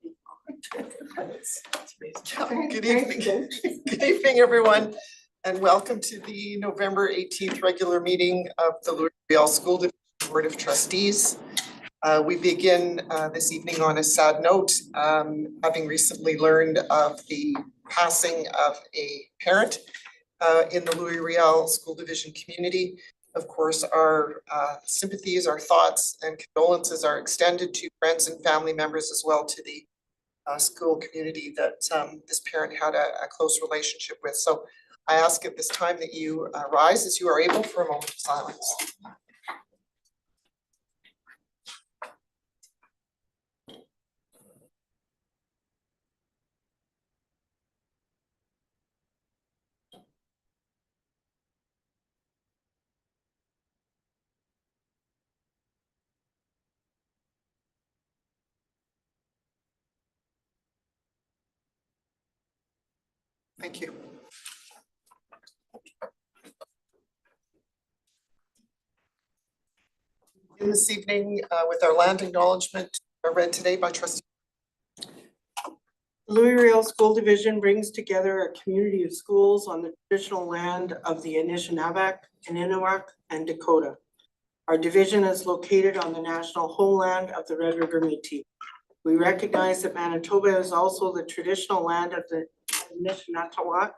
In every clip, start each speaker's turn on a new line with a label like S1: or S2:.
S1: Good evening. Good evening, everyone, and welcome to the November 18th regular meeting of the Louisville School Division Board of Trustees. We begin this evening on a sad note, having recently learned of the passing of a parent in the Louis Riel School Division community. Of course, our sympathies, our thoughts and condolences are extended to friends and family members, as well to the school community that this parent had a close relationship with. So I ask at this time that you rise as you are able for a moment of silence. Thank you. This evening with our land acknowledgement read today by Trustee.
S2: Louis Riel School Division brings together a community of schools on the traditional land of the Anishinaabe, Ininuak, and Dakota. Our division is located on the national homeland of the Red River Métis. We recognize that Manitoba is also the traditional land of the Anishinaabe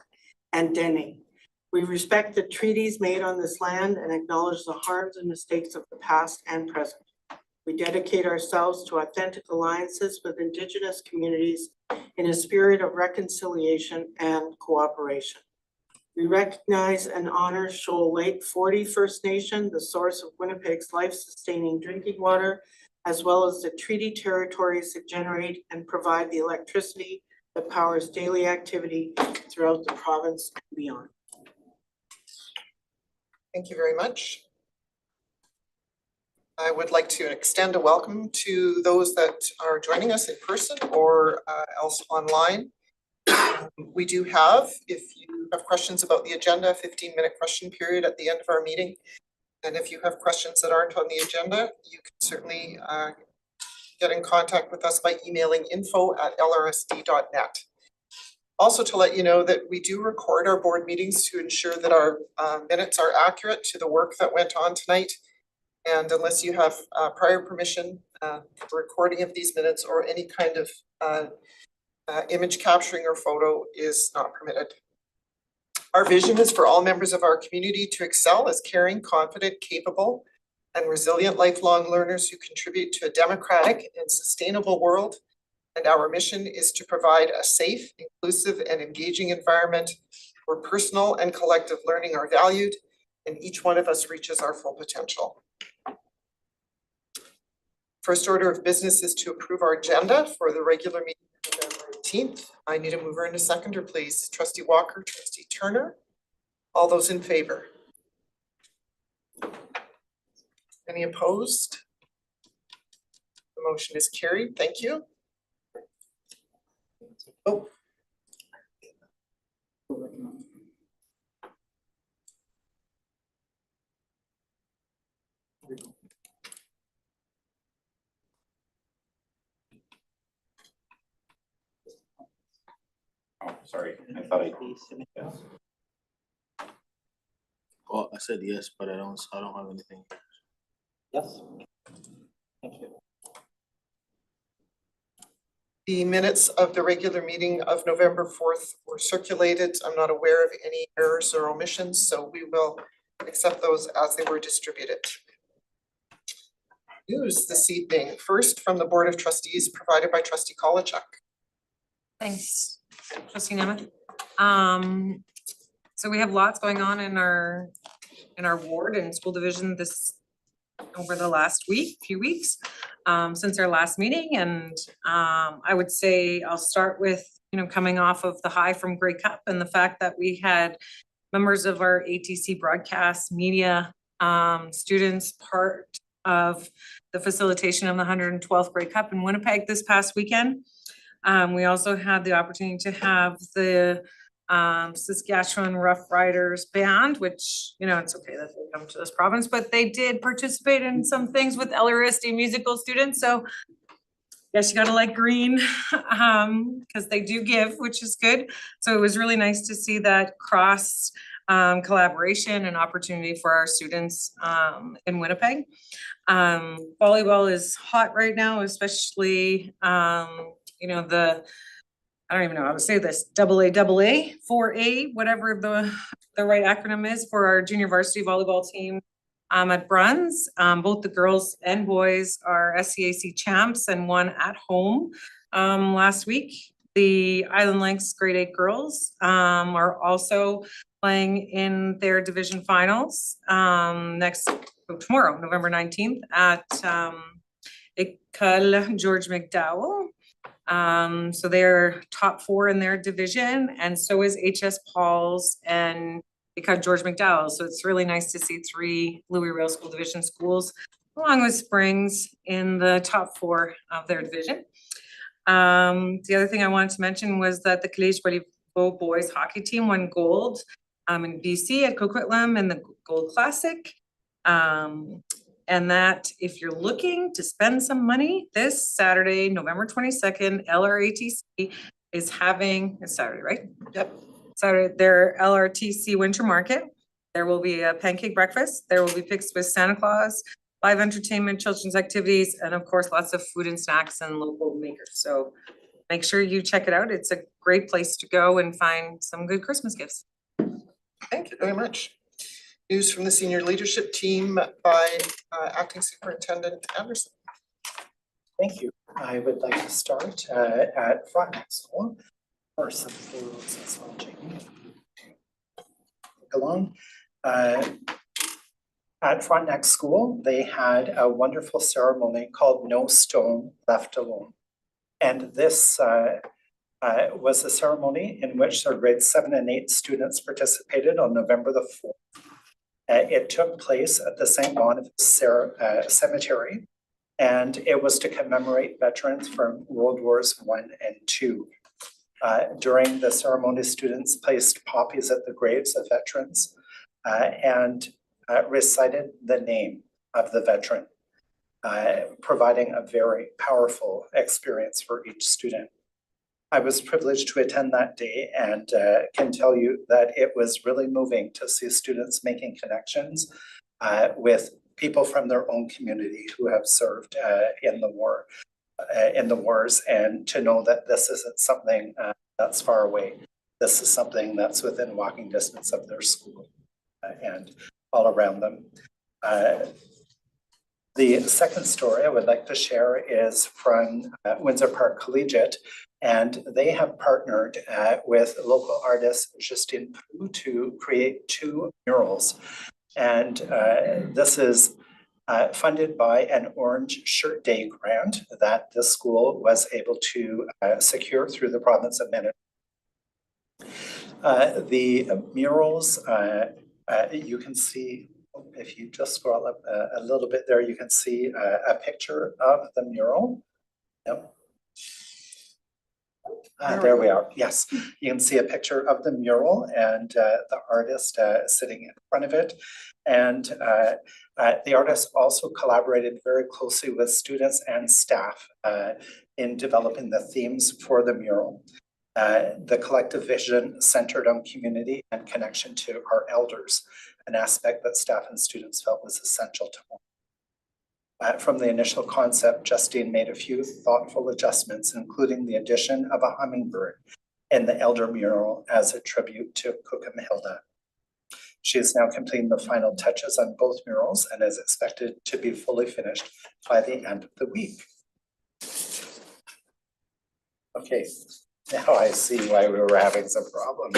S2: and Dene. We respect the treaties made on this land and acknowledge the harms and mistakes of the past and present. We dedicate ourselves to authentic alliances with Indigenous communities in a spirit of reconciliation and cooperation. We recognize and honor Shoal Lake 40 First Nation, the source of Winnipeg's life-sustaining drinking water, as well as the treaty territories that generate and provide the electricity that powers daily activity throughout the province and beyond.
S1: Thank you very much. I would like to extend a welcome to those that are joining us in person or else online. We do have, if you have questions about the agenda, a 15-minute question period at the end of our meeting. And if you have questions that aren't on the agenda, you can certainly get in contact with us by emailing info@lrsd.net. Also, to let you know that we do record our board meetings to ensure that our minutes are accurate to the work that went on tonight. And unless you have prior permission, the recording of these minutes or any kind of image capturing or photo is not permitted. Our vision is for all members of our community to excel as caring, confident, capable, and resilient lifelong learners who contribute to a democratic and sustainable world. And our mission is to provide a safe, inclusive, and engaging environment where personal and collective learning are valued and each one of us reaches our full potential. First order of business is to approve our agenda for the regular meeting of November 18th. I need a mover and a seconder, please. Trustee Walker, Trustee Turner. All those in favor? Any opposed? The motion is carried. Thank you. Oh.
S3: Oh, sorry, I thought I yes.
S4: Well, I said yes, but I don't have anything.
S3: Yes. Thank you.
S1: The minutes of the regular meeting of November 4th were circulated. I'm not aware of any errors or omissions, so we will accept those as they were distributed. News this evening, first from the Board of Trustees, provided by Trustee Kolachuk.
S5: Thanks, Trustee Nemeth. So we have lots going on in our ward and school division over the last few weeks since our last meeting, and I would say I'll start with coming off of the high from Grey Cup and the fact that we had members of our ATC broadcast media students part of the facilitation of the 112th Grey Cup in Winnipeg this past weekend. We also had the opportunity to have the Saskatchewan Rough Riders band, which, it's okay that they come to this province, but they did participate in some things with LRSD musical students. So Yes, you gotta like green, cause they do give, which is good. So it was really nice to see that cross collaboration and opportunity for our students in Winnipeg. Volleyball is hot right now, especially you know, I don't even know how to say this, AA, 4A, whatever the right acronym is for our junior varsity volleyball team at Bruns. Both the girls and boys are SCAC champs and won at home last week. The Island Lynx grade 8 girls are also playing in their division finals tomorrow, November 19th at École George McDowell. So they're top 4 in their division, and so is HS Paul's and École George McDowell. So it's really nice to see 3 Louis Riel School Division schools, along with Springs, in the top 4 of their division. The other thing I wanted to mention was that the Collège Boliveau boys hockey team won gold in BC at Coquitlam in the Gold Classic. And that if you're looking to spend some money this Saturday, November 22nd, LRATC is having, it's Saturday, right?
S1: Yep.
S5: Saturday, their LRTC Winter Market. There will be a pancake breakfast. There will be pics with Santa Claus, live entertainment, children's activities, and of course, lots of food and snacks and local makers. So make sure you check it out. It's a great place to go and find some good Christmas gifts.
S1: Thank you very much. News from the senior leadership team by Acting Superintendent Anderson.
S6: Thank you. I would like to start at Frontenac School. Or some rules as well, Jamie. Go on. At Frontenac School, they had a wonderful ceremony called No Stone Left Alone. And this was a ceremony in which their grades 7 and 8 students participated on November the 4th. It took place at the St. Boniface Cemetery, and it was to commemorate veterans from World Wars I and II. During the ceremony, students placed poppies at the graves of veterans and recited the name of the veteran, providing a very powerful experience for each student. I was privileged to attend that day and can tell you that it was really moving to see students making connections with people from their own community who have served in the wars, and to know that this isn't something that's far away. This is something that's within walking distance of their school and all around them. The second story I would like to share is from Windsor Park Collegiate, and they have partnered with local artist Justine Prou to create 2 murals. And this is funded by an Orange Shirt Day grant that the school was able to secure through the province of Manitoba. The murals, you can see, if you just scroll up a little bit there, you can see a picture of the mural. Yep. There we are. Yes, you can see a picture of the mural and the artist sitting in front of it. And the artist also collaborated very closely with students and staff in developing the themes for the mural. The collective vision centered on community and connection to our elders, an aspect that staff and students felt was essential to them. From the initial concept, Justine made a few thoughtful adjustments, including the addition of a hummingbird in the elder mural as a tribute to Cookham-Hilda. She is now completing the final touches on both murals and is expected to be fully finished by the end of the week. Okay, now I see why we were having some problems.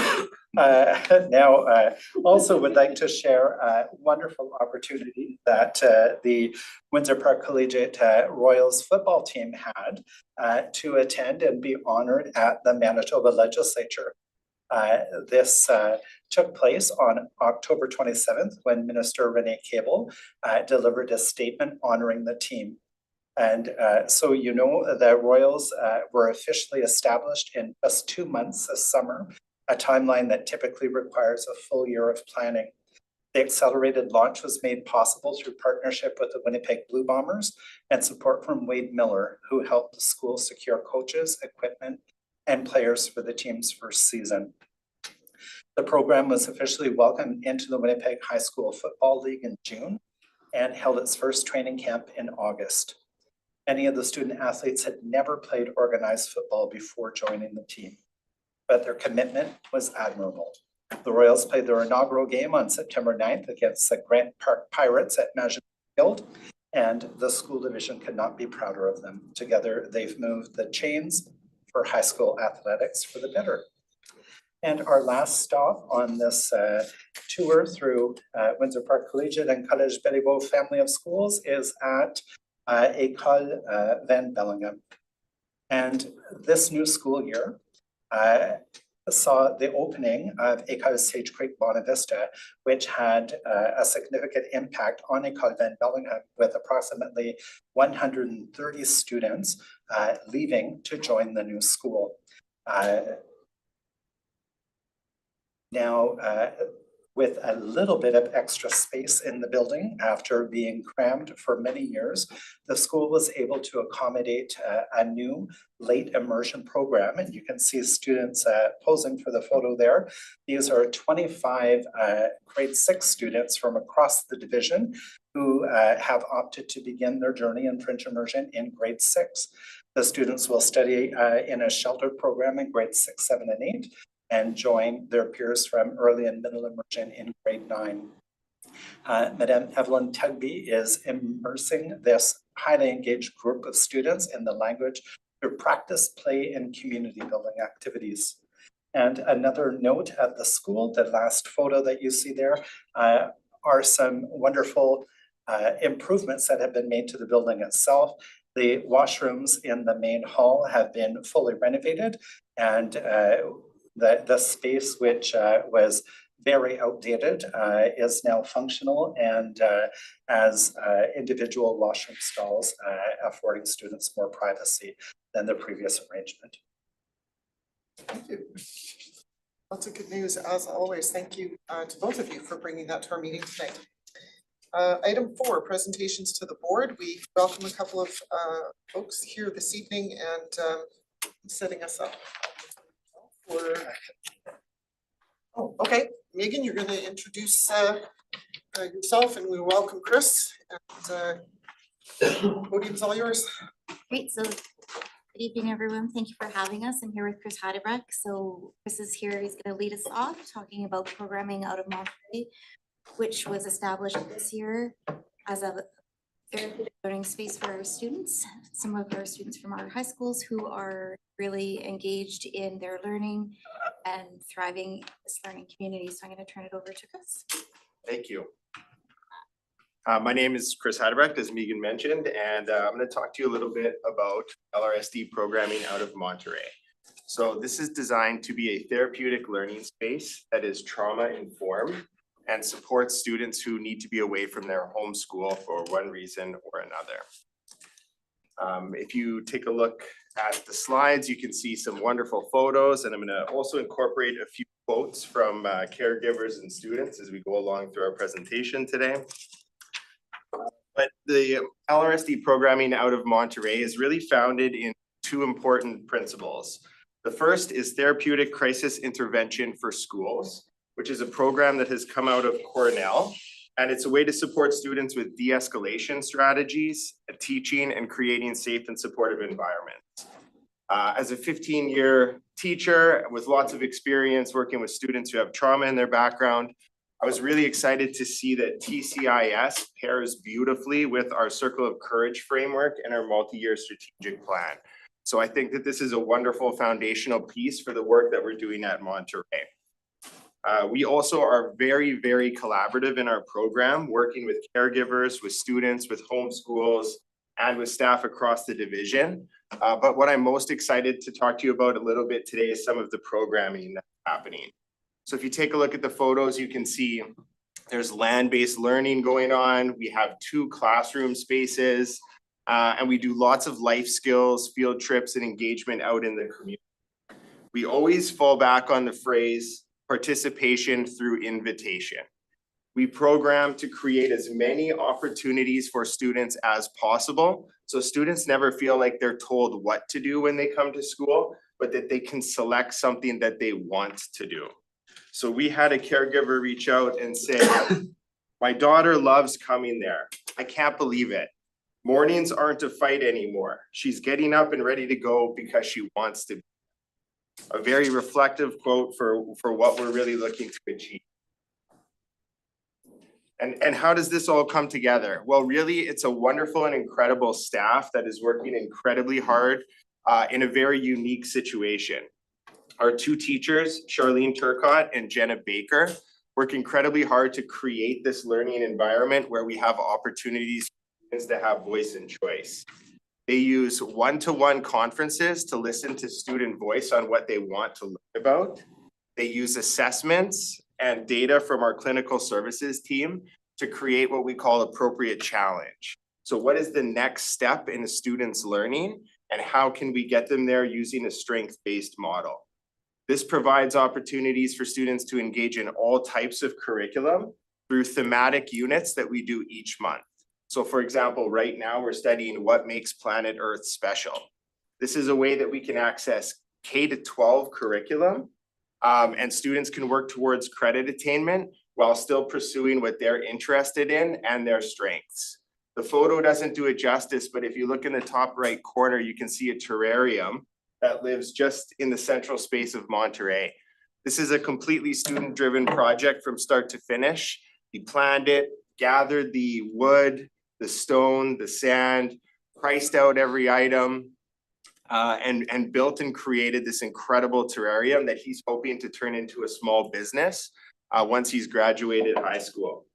S6: Also would like to share a wonderful opportunity that the Windsor Park Collegiate Royals football team had to attend and be honored at the Manitoba Legislature. This took place on October 27th when Minister Renee Cable delivered a statement honoring the team. And so you know the Royals were officially established in just 2 months this summer, a timeline that typically requires a full year of planning. The accelerated launch was made possible through partnership with the Winnipeg Blue Bombers and support from Wade Miller, who helped the school secure coaches, equipment, and players for the team's first season. The program was officially welcomed into the Winnipeg High School Football League in June and held its first training camp in August. Many of the student athletes had never played organized football before joining the team, but their commitment was admirable. The Royals played their inaugural game on September 9th against the Grant Park Pirates at Maginot Field, and the school division could not be prouder of them. Together, they've moved the chains for high school athletics for the better. And our last stop on this tour through Windsor Park Collegiate and College Belleville family of schools is at École Van Bellingham. And this new school year saw the opening of École Sage Creek Bonavista, which had a significant impact on École Van Bellingham, with approximately 130 students leaving to join the new school. Now, with a little bit of extra space in the building after being crammed for many years, the school was able to accommodate a new late immersion program. And you can see students posing for the photo there. These are 25 grade 6 students from across the division who have opted to begin their journey in French immersion in grade 6. The students will study in a sheltered program in grades 6, 7, and 8. And join their peers from early and middle immersion in grade 9. Madame Evelyn Tugby is immersing this highly engaged group of students in the language through practice, play, and community building activities. And another note at the school, the last photo that you see there are some wonderful improvements that have been made to the building itself. The washrooms in the main hall have been fully renovated, and the space, which was very outdated, is now functional and as individual washroom stalls, affording students more privacy than the previous arrangement.
S1: Thank you. Lots of good news as always. Thank you to both of you for bringing that to our meeting tonight. Item 4, presentations to the board. We welcome a couple of folks here this evening and setting us up. Oh, okay, Megan, you're gonna introduce yourself, and we welcome Chris, and podium's all yours.
S7: Great, so good evening, everyone. Thank you for having us. I'm here with Chris Hadebreck. So Chris is here, he's gonna lead us off talking about programming out of Monterey, which was established this year as a therapeutic learning space for our students. Some of our students from our high schools who are really engaged in their learning and thriving in this learning community. So I'm going to turn it over to Chris.
S8: Thank you. My name is Chris Hadebreck, as Megan mentioned, and I'm going to talk to you a little bit about LRSD programming out of Monterey. So this is designed to be a therapeutic learning space that is trauma informed and supports students who need to be away from their home school for one reason or another. If you take a look at the slides, you can see some wonderful photos, and I'm going to also incorporate a few quotes from caregivers and students as we go along through our presentation today. But the LRSD programming out of Monterey is really founded in 2 important principles. The first is therapeutic crisis intervention for schools, which is a program that has come out of Cornell. And it's a way to support students with de-escalation strategies, teaching and creating safe and supportive environments. As a 15-year teacher with lots of experience working with students who have trauma in their background, I was really excited to see that TCIS pairs beautifully with our Circle of Courage framework and our multi-year strategic plan. So I think that this is a wonderful foundational piece for the work that we're doing at Monterey. We also are very, very collaborative in our program, working with caregivers, with students, with homeschools, and with staff across the division. But what I'm most excited to talk to you about a little bit today is some of the programming that's happening. So if you take a look at the photos, you can see there's land-based learning going on. We have 2 classroom spaces, and we do lots of life skills, field trips, and engagement out in the community. We always fall back on the phrase, participation through invitation. We program to create as many opportunities for students as possible. So students never feel like they're told what to do when they come to school, but that they can select something that they want to do. So we had a caregiver reach out and say, my daughter loves coming there. I can't believe it. Mornings aren't a fight anymore. She's getting up and ready to go because she wants to. A very reflective quote for what we're really looking to achieve. And how does this all come together? Well, really, it's a wonderful and incredible staff that is working incredibly hard in a very unique situation. Our two teachers, Charlene Turcott and Jenna Baker, work incredibly hard to create this learning environment where we have opportunities for students to have voice and choice. They use one-to-one conferences to listen to student voice on what they want to learn about. They use assessments and data from our clinical services team to create what we call appropriate challenge. So what is the next step in a student's learning and how can we get them there using a strength-based model? This provides opportunities for students to engage in all types of curriculum through thematic units that we do each month. So for example, right now we're studying what makes planet Earth special. This is a way that we can access K-12 curriculum and students can work towards credit attainment while still pursuing what they're interested in and their strengths. The photo doesn't do it justice, but if you look in the top right corner, you can see a terrarium that lives just in the central space of Monterey. This is a completely student-driven project from start to finish. We planned it, gathered the wood, the stone, the sand, priced out every item, and built and created this incredible terrarium that he's hoping to turn into a small business once he's graduated high school.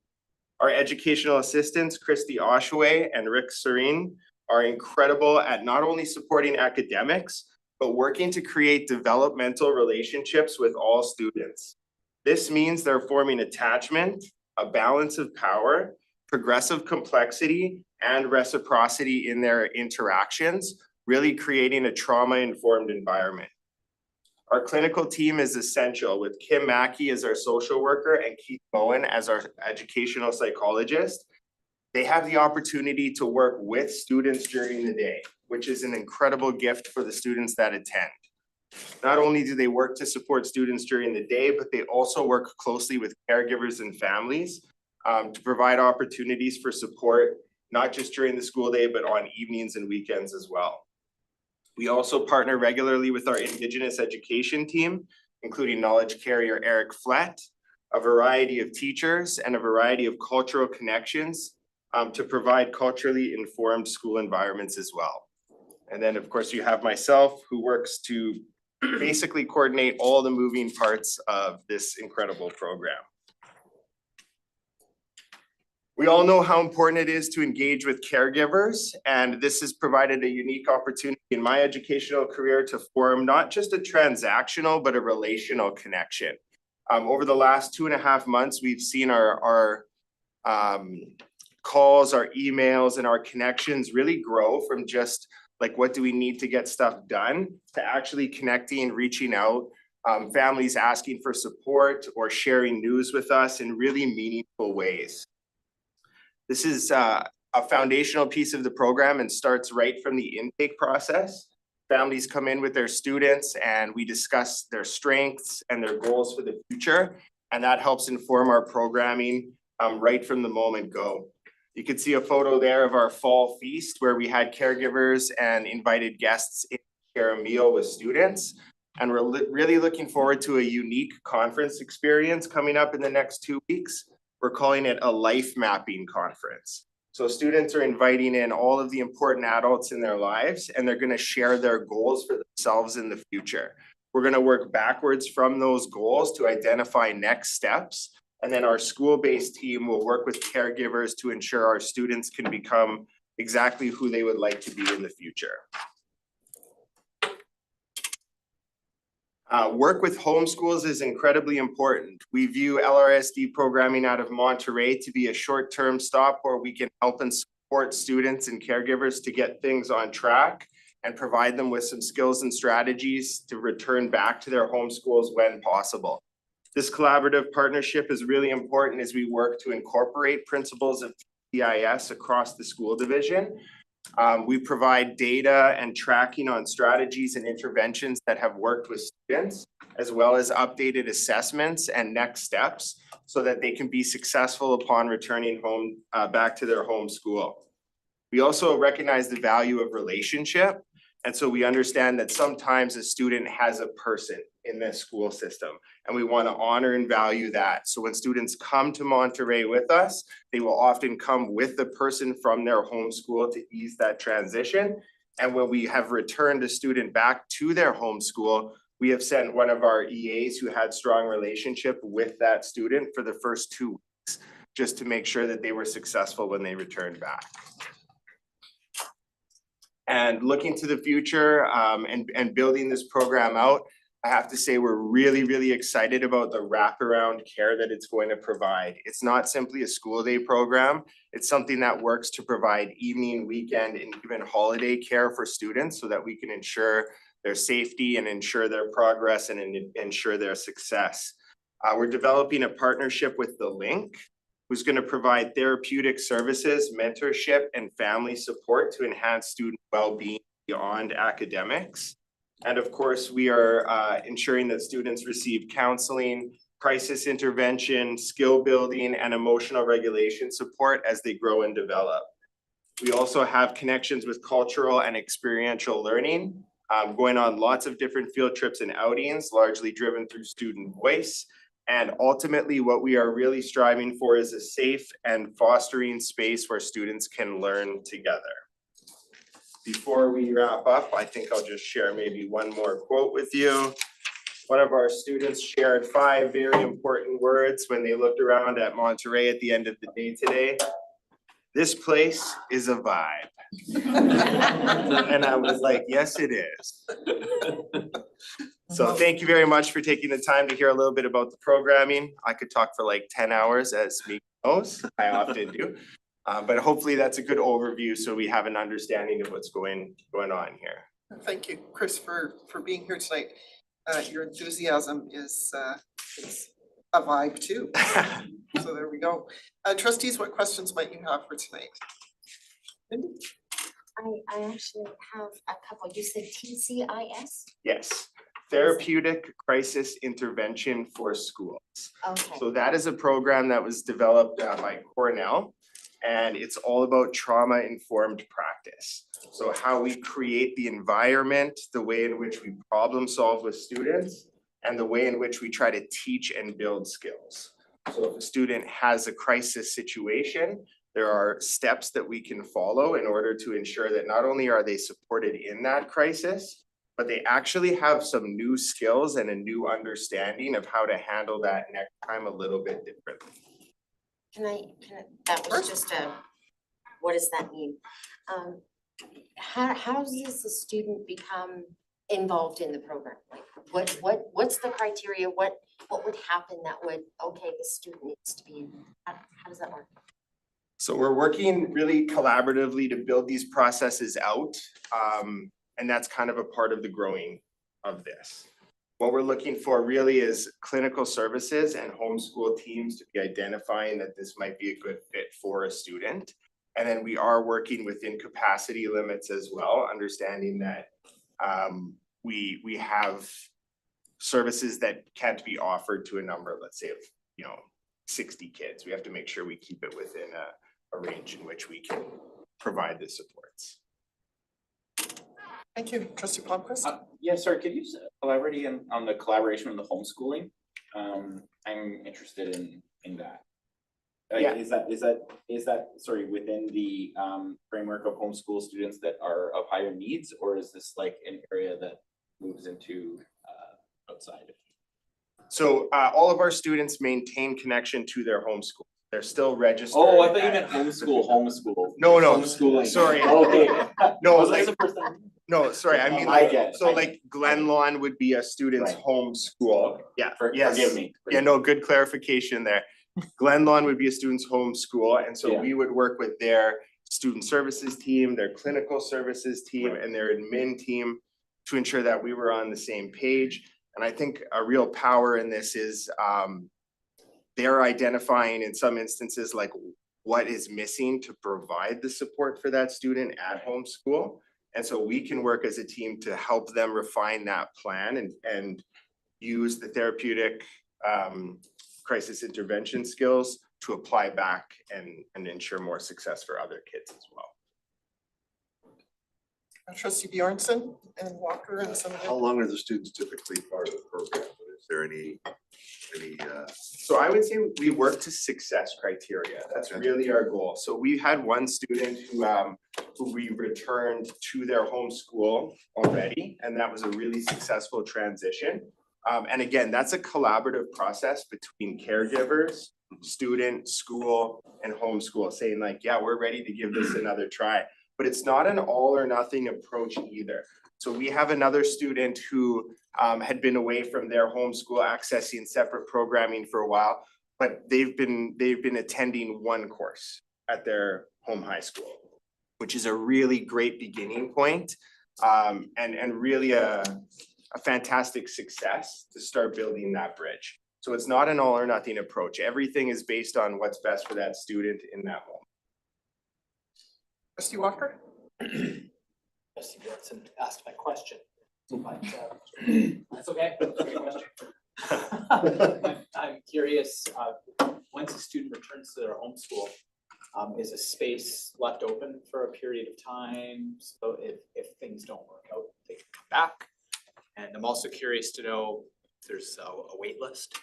S8: Our educational assistants, Christy Oshaway and Rick Serene, are incredible at not only supporting academics, but working to create developmental relationships with all students. This means they're forming attachment, a balance of power, progressive complexity, and reciprocity in their interactions, really creating a trauma-informed environment. Our clinical team is essential with Kim Mackey as our social worker and Keith Bowen as our educational psychologist. They have the opportunity to work with students during the day, which is an incredible gift for the students that attend. Not only do they work to support students during the day, but they also work closely with caregivers and families to provide opportunities for support, not just during the school day, but on evenings and weekends as well. We also partner regularly with our Indigenous education team, including knowledge carrier Eric Flett, a variety of teachers and a variety of cultural connections to provide culturally informed school environments as well. And then of course you have myself who works to basically coordinate all the moving parts of this incredible program. We all know how important it is to engage with caregivers, and this has provided a unique opportunity in my educational career to form not just a transactional, but a relational connection. Over the last 2.5 months, we've seen our calls, our emails, and our connections really grow from just like, what do we need to get stuff done, to actually connecting, reaching out, families asking for support or sharing news with us in really meaningful ways. This is a foundational piece of the program and starts right from the intake process. Families come in with their students and we discuss their strengths and their goals for the future. And that helps inform our programming right from the moment go. You can see a photo there of our fall feast where we had caregivers and invited guests in to share a meal with students. And we're really looking forward to a unique conference experience coming up in the next 2 weeks. We're calling it a life mapping conference. So students are inviting in all of the important adults in their lives, and they're going to share their goals for themselves in the future. We're going to work backwards from those goals to identify next steps. And then our school-based team will work with caregivers to ensure our students can become exactly who they would like to be in the future. Work with homeschools is incredibly important. We view LRSD programming out of Monterey to be a short-term stop where we can help and support students and caregivers to get things on track and provide them with some skills and strategies to return back to their homeschools when possible. This collaborative partnership is really important as we work to incorporate principles of TIS across the school division. We provide data and tracking on strategies and interventions that have worked with students, as well as updated assessments and next steps so that they can be successful upon returning home, back to their home school. We also recognize the value of relationship. And so we understand that sometimes a student has a person in the school system, and we want to honor and value that. So when students come to Monterey with us, they will often come with the person from their home school to ease that transition. And when we have returned a student back to their home school, we have sent one of our EAs who had strong relationship with that student for the first 2 weeks, just to make sure that they were successful when they returned back. And looking to the future and building this program out, I have to say we're really, really excited about the wraparound care that it's going to provide. It's not simply a school day program. It's something that works to provide evening, weekend, and even holiday care for students so that we can ensure their safety and ensure their progress and ensure their success. We're developing a partnership with The Link, who's going to provide therapeutic services, mentorship, and family support to enhance student well-being beyond academics. And of course, we are ensuring that students receive counseling, crisis intervention, skill building, and emotional regulation support as they grow and develop. We also have connections with cultural and experiential learning, going on lots of different field trips and outings, largely driven through student voice. And ultimately, what we are really striving for is a safe and fostering space where students can learn together. Before we wrap up, I think I'll just share maybe one more quote with you. One of our students shared 5 very important words when they looked around at Monterey at the end of the day today. This place is a vibe. And I was like, yes, it is. So thank you very much for taking the time to hear a little bit about the programming. I could talk for like 10 hours, as Megan knows, I often do. But hopefully that's a good overview so we have an understanding of what's going on here.
S1: Thank you, Chris, for being here tonight. Your enthusiasm is a vibe too. So there we go. Trustees, what questions might you have for tonight? Cindy?
S9: I actually have a couple. You said TCIS?
S8: Yes, Therapeutic Crisis Intervention for Schools.
S9: Okay.
S8: So that is a program that was developed by Cornell, and it's all about trauma-informed practice. So how we create the environment, the way in which we problem solve with students, and the way in which we try to teach and build skills. So if a student has a crisis situation, there are steps that we can follow in order to ensure that not only are they supported in that crisis, but they actually have some new skills and a new understanding of how to handle that next time a little bit differently.
S9: That was just what does that mean? How does the student become involved in the program? Like what's the criteria? What would happen that would, okay, the student needs to be in? How does that work?
S8: So we're working really collaboratively to build these processes out. And that's kind of a part of the growing of this. What we're looking for really is clinical services and homeschool teams to be identifying that this might be a good fit for a student. And then we are working within capacity limits as well, understanding that we have services that can't be offered to a number, let's say of 60 kids. We have to make sure we keep it within a range in which we can provide the supports.
S1: Thank you, Trustee Palmquist.
S3: Yeah, sorry, could you elaborate on the collaboration with the homeschooling? I'm interested in that.
S8: Yeah.
S3: Is that sorry, within the framework of homeschool students that are of higher needs, or is this like an area that moves into outside?
S8: So all of our students maintain connection to their homeschool. They're still registered.
S3: Oh, I thought you meant homeschool.
S8: No,
S3: Homeschooling.
S8: sorry.
S3: Okay.
S8: No,
S3: Was that
S8: like,
S3: the first time?
S8: no, sorry, I mean
S3: I
S8: like,
S3: get it,
S8: so
S3: I get
S8: like Glen Lawn would be a student's
S3: Right.
S8: homeschool. Yeah, yes.
S3: Forgive me.
S8: Yeah, no, good clarification there. Glen Lawn would be a student's homeschool, and so
S3: Yeah.
S8: we would work with their student services team, their clinical services team,
S3: Right.
S8: and their admin team to ensure that we were on the same page. And I think a real power in this is they're identifying in some instances like what is missing to provide the support for that student at home school. And so we can work as a team to help them refine that plan and use the therapeutic crisis intervention skills to apply back and ensure more success for other kids as well.
S1: Trustee Bjornson and Walker and some of
S10: How
S1: the,
S10: long are the students typically part of the program? Is there any,
S8: So I would say we work to success criteria. That's
S10: Okay.
S8: really our goal. So we had one student who we returned to their home school already, and that was a really successful transition. And again, that's a collaborative process between caregivers, student, school, and homeschool, saying like, yeah, we're ready to give this another try. But it's not an all or nothing approach either. So we have another student who had been away from their homeschool, accessing separate programming for a while, but they've been attending one course at their home high school, which is a really great beginning point, and really a fantastic success to start building that bridge. So it's not an all or nothing approach. Everything is based on what's best for that student in that moment.
S1: Trustee Walker?
S11: Trustee Benson asked my question, but that's okay. That's a great question. I'm curious, once a student returns to their home school, is a space left open for a period of time? So if things don't work out, they can come back. And I'm also curious to know if there's a wait list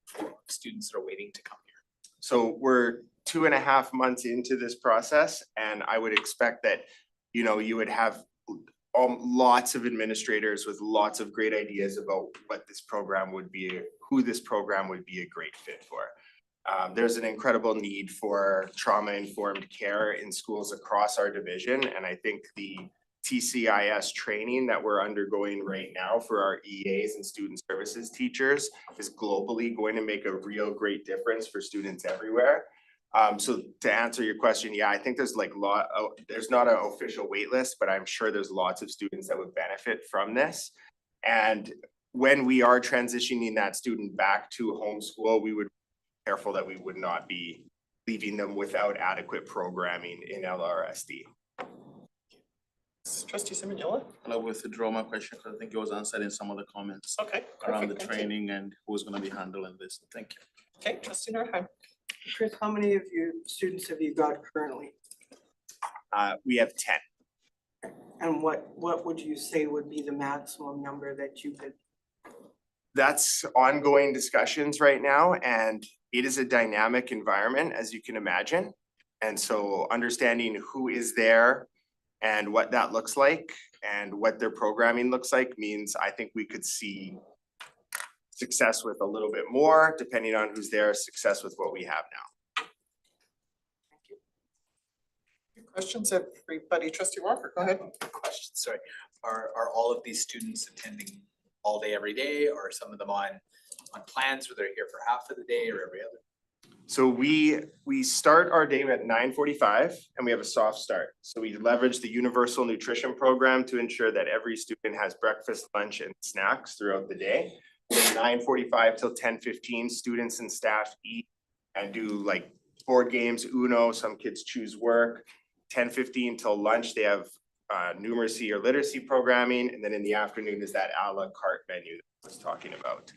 S11: for students that are waiting to come here.
S8: So we're 2.5 months into this process, and I would expect that, you know, you would have lots of administrators with lots of great ideas about what this program would be, who this program would be a great fit for. There's an incredible need for trauma-informed care in schools across our division, and I think the TCIS training that we're undergoing right now for our EAs and student services teachers is globally going to make a real great difference for students everywhere. So to answer your question, yeah, I think there's like there's not an official wait list, but I'm sure there's lots of students that would benefit from this. And when we are transitioning that student back to homeschool, we would be careful that we would not be leaving them without adequate programming in LRSD.
S1: Trustee Simonella?
S4: I'll withdraw my question because I think it was answered in some of the comments
S1: Okay.
S4: around the
S1: perfect, thank you.
S4: training and who's gonna be handling this. Thank you.
S1: Okay, trustee Nordheim?
S2: Chris, how many of your students have you got currently?
S8: We have 10.
S2: And what would you say would be the maximum number that you could?
S8: That's ongoing discussions right now, and it is a dynamic environment, as you can imagine. And so understanding who is there and what that looks like and what their programming looks like means I think we could see success with a little bit more, depending on who's there, success with what we have now.
S1: Questions, everybody? Trustee Walker, go ahead.
S11: Question, sorry. Are all of these students attending all day, every day, or are some of them on plans where they're here for half of the day or every other?
S8: So we start our day at 9:45 and we have a soft start. So we leverage the universal nutrition program to ensure that every student has breakfast, lunch, and snacks throughout the day. From 9:45 till 10:15, students and staff eat and do like board games, Uno, some kids choose work. 10:15 till lunch, they have numeracy or literacy programming, and then in the afternoon is that a la carte menu that I was talking about.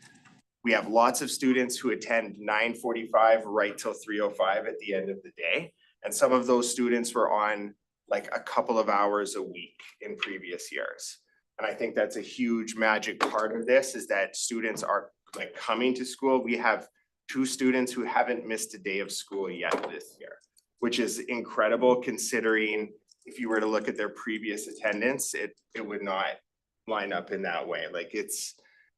S8: We have lots of students who attend 9:45 right till 3:05 at the end of the day. And some of those students were on like a couple of hours a week in previous years. And I think that's a huge magic part of this is that students are like coming to school. We have 2 students who haven't missed a day of school yet this year, which is incredible considering if you were to look at their previous attendance, it would not line up in that way. Like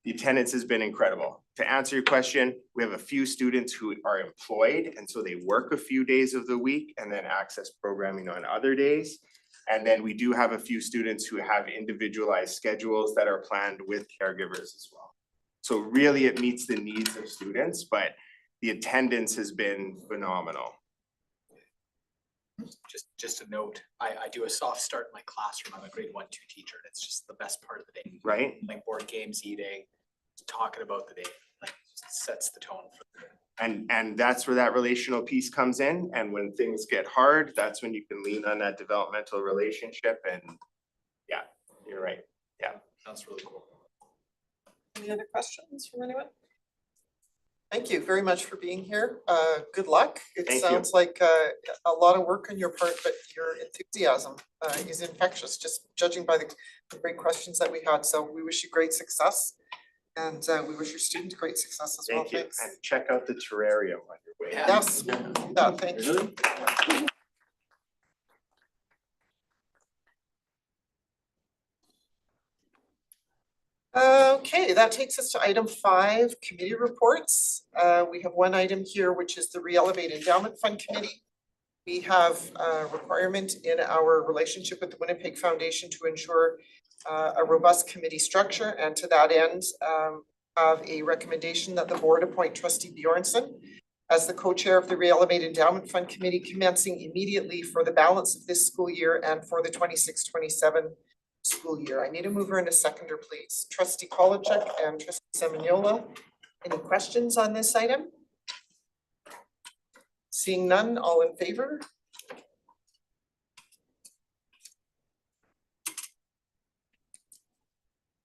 S8: the attendance has been incredible. To answer your question, we have a few students who are employed and so they work a few days of the week and then access programming on other days. And then we do have a few students who have individualized schedules that are planned with caregivers as well. So really it meets the needs of students, but the attendance has been phenomenal.
S11: Just a note, I do a soft start in my classroom. I'm a grade 1-2 teacher, and it's just the best part of the day.
S8: Right?
S11: Like board games, eating, talking about the day, like sets the tone for the.
S8: And that's where that relational piece comes in, and when things get hard, that's when you can lean on that developmental relationship, and yeah, you're right.
S11: That's really cool.
S1: Any other questions from anyone? Thank you very much for being here. Good luck. It
S8: Thank you.
S1: sounds like a lot of work on your part, but your enthusiasm is infectious, just judging by the great questions that we had. So we wish you great success. And we wish your students great success as well.
S8: Thank you,
S1: Thanks.
S8: and check out the terrarium on your way.
S1: Yes, yeah, thank you.
S11: Really?
S1: Okay, that takes us to item 5, committee reports. We have one item here, which is the Re-Elevate Endowment Fund Committee. We have a requirement in our relationship with the Winnipeg Foundation to ensure a robust committee structure, and to that end, have a recommendation that the board appoint Trustee Bjornson as the co-chair of the Re-Elevate Endowment Fund Committee, commencing immediately for the balance of this school year and for the 26-27 school year. I need a mover and a seconder, please. Trustee Kolachek and Trustee Semignola. Any questions on this item? Seeing none, all in favor?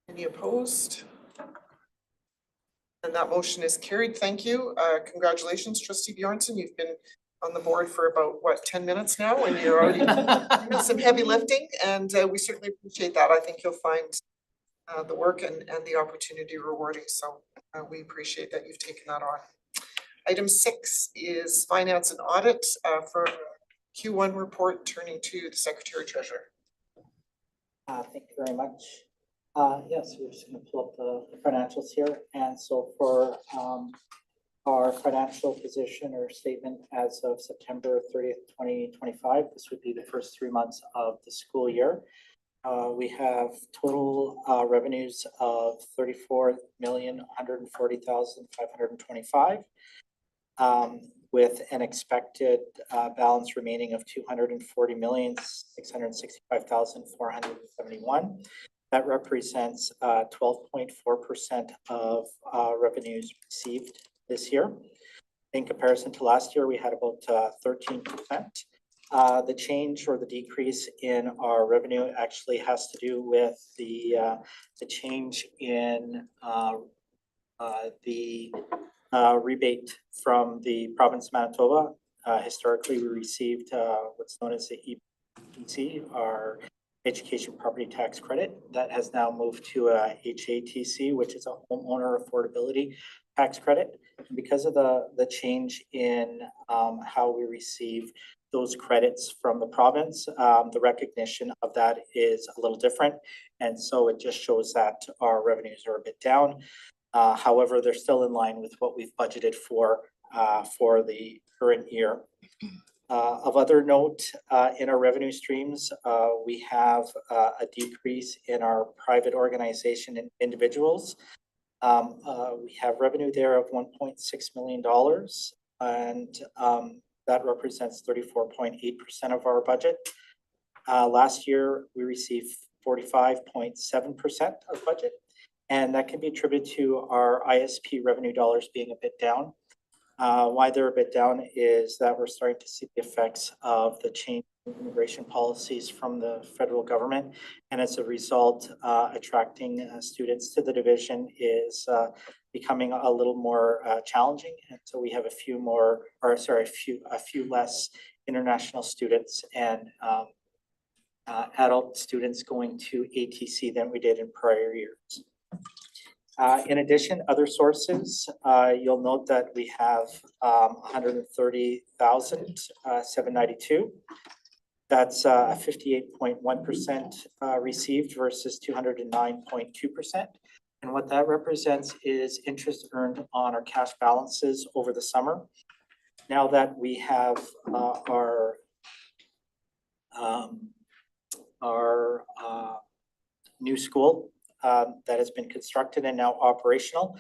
S1: Any opposed? And that motion is carried. Thank you. Congratulations, Trustee Bjornson. You've been on the board for about, what, 10 minutes now, and you're already doing some heavy lifting, and we certainly appreciate that. I think you'll find the work and the opportunity rewarding, so we appreciate that you've taken that on. Item 6 is finance and audit for Q1 report, turning to the Secretary Treasurer.
S6: Thank you very much. Yes, we're just gonna pull up the financials here. And so for our financial position or statement as of September 30th, 2025, this would be the first 3 months of the school year. We have total revenues of 34,140,525, with an expected balance remaining of 240,665,471. That represents 12.4% of revenues received this year. In comparison to last year, we had about 13%. The change or the decrease in our revenue actually has to do with the change in the rebate from the province of Manitoba. Historically, we received what's known as the EPC, our Education Property Tax Credit. That has now moved to a HATC, which is a homeowner affordability tax credit. And because of the change in how we receive those credits from the province, the recognition of that is a little different. And so it just shows that our revenues are a bit down. However, they're still in line with what we've budgeted for the current year. Of other note, in our revenue streams, we have a decrease in our private organization and individuals. We have revenue there of $1.6 million, and that represents 34.8% of our budget. Last year, we received 45.7% of budget, and that can be attributed to our ISP revenue dollars being a bit down. Why they're a bit down is that we're starting to see the effects of the change in immigration policies from the federal government. And as a result, attracting students to the division is becoming a little more challenging. And so we have a few less international students and adult students going to ATC than we did in prior years. In addition, other sources, you'll note that we have 130,792. That's 58.1% received versus 209.2%. And what that represents is interest earned on our cash balances over the summer. Now that we have our new school that has been constructed and now operational.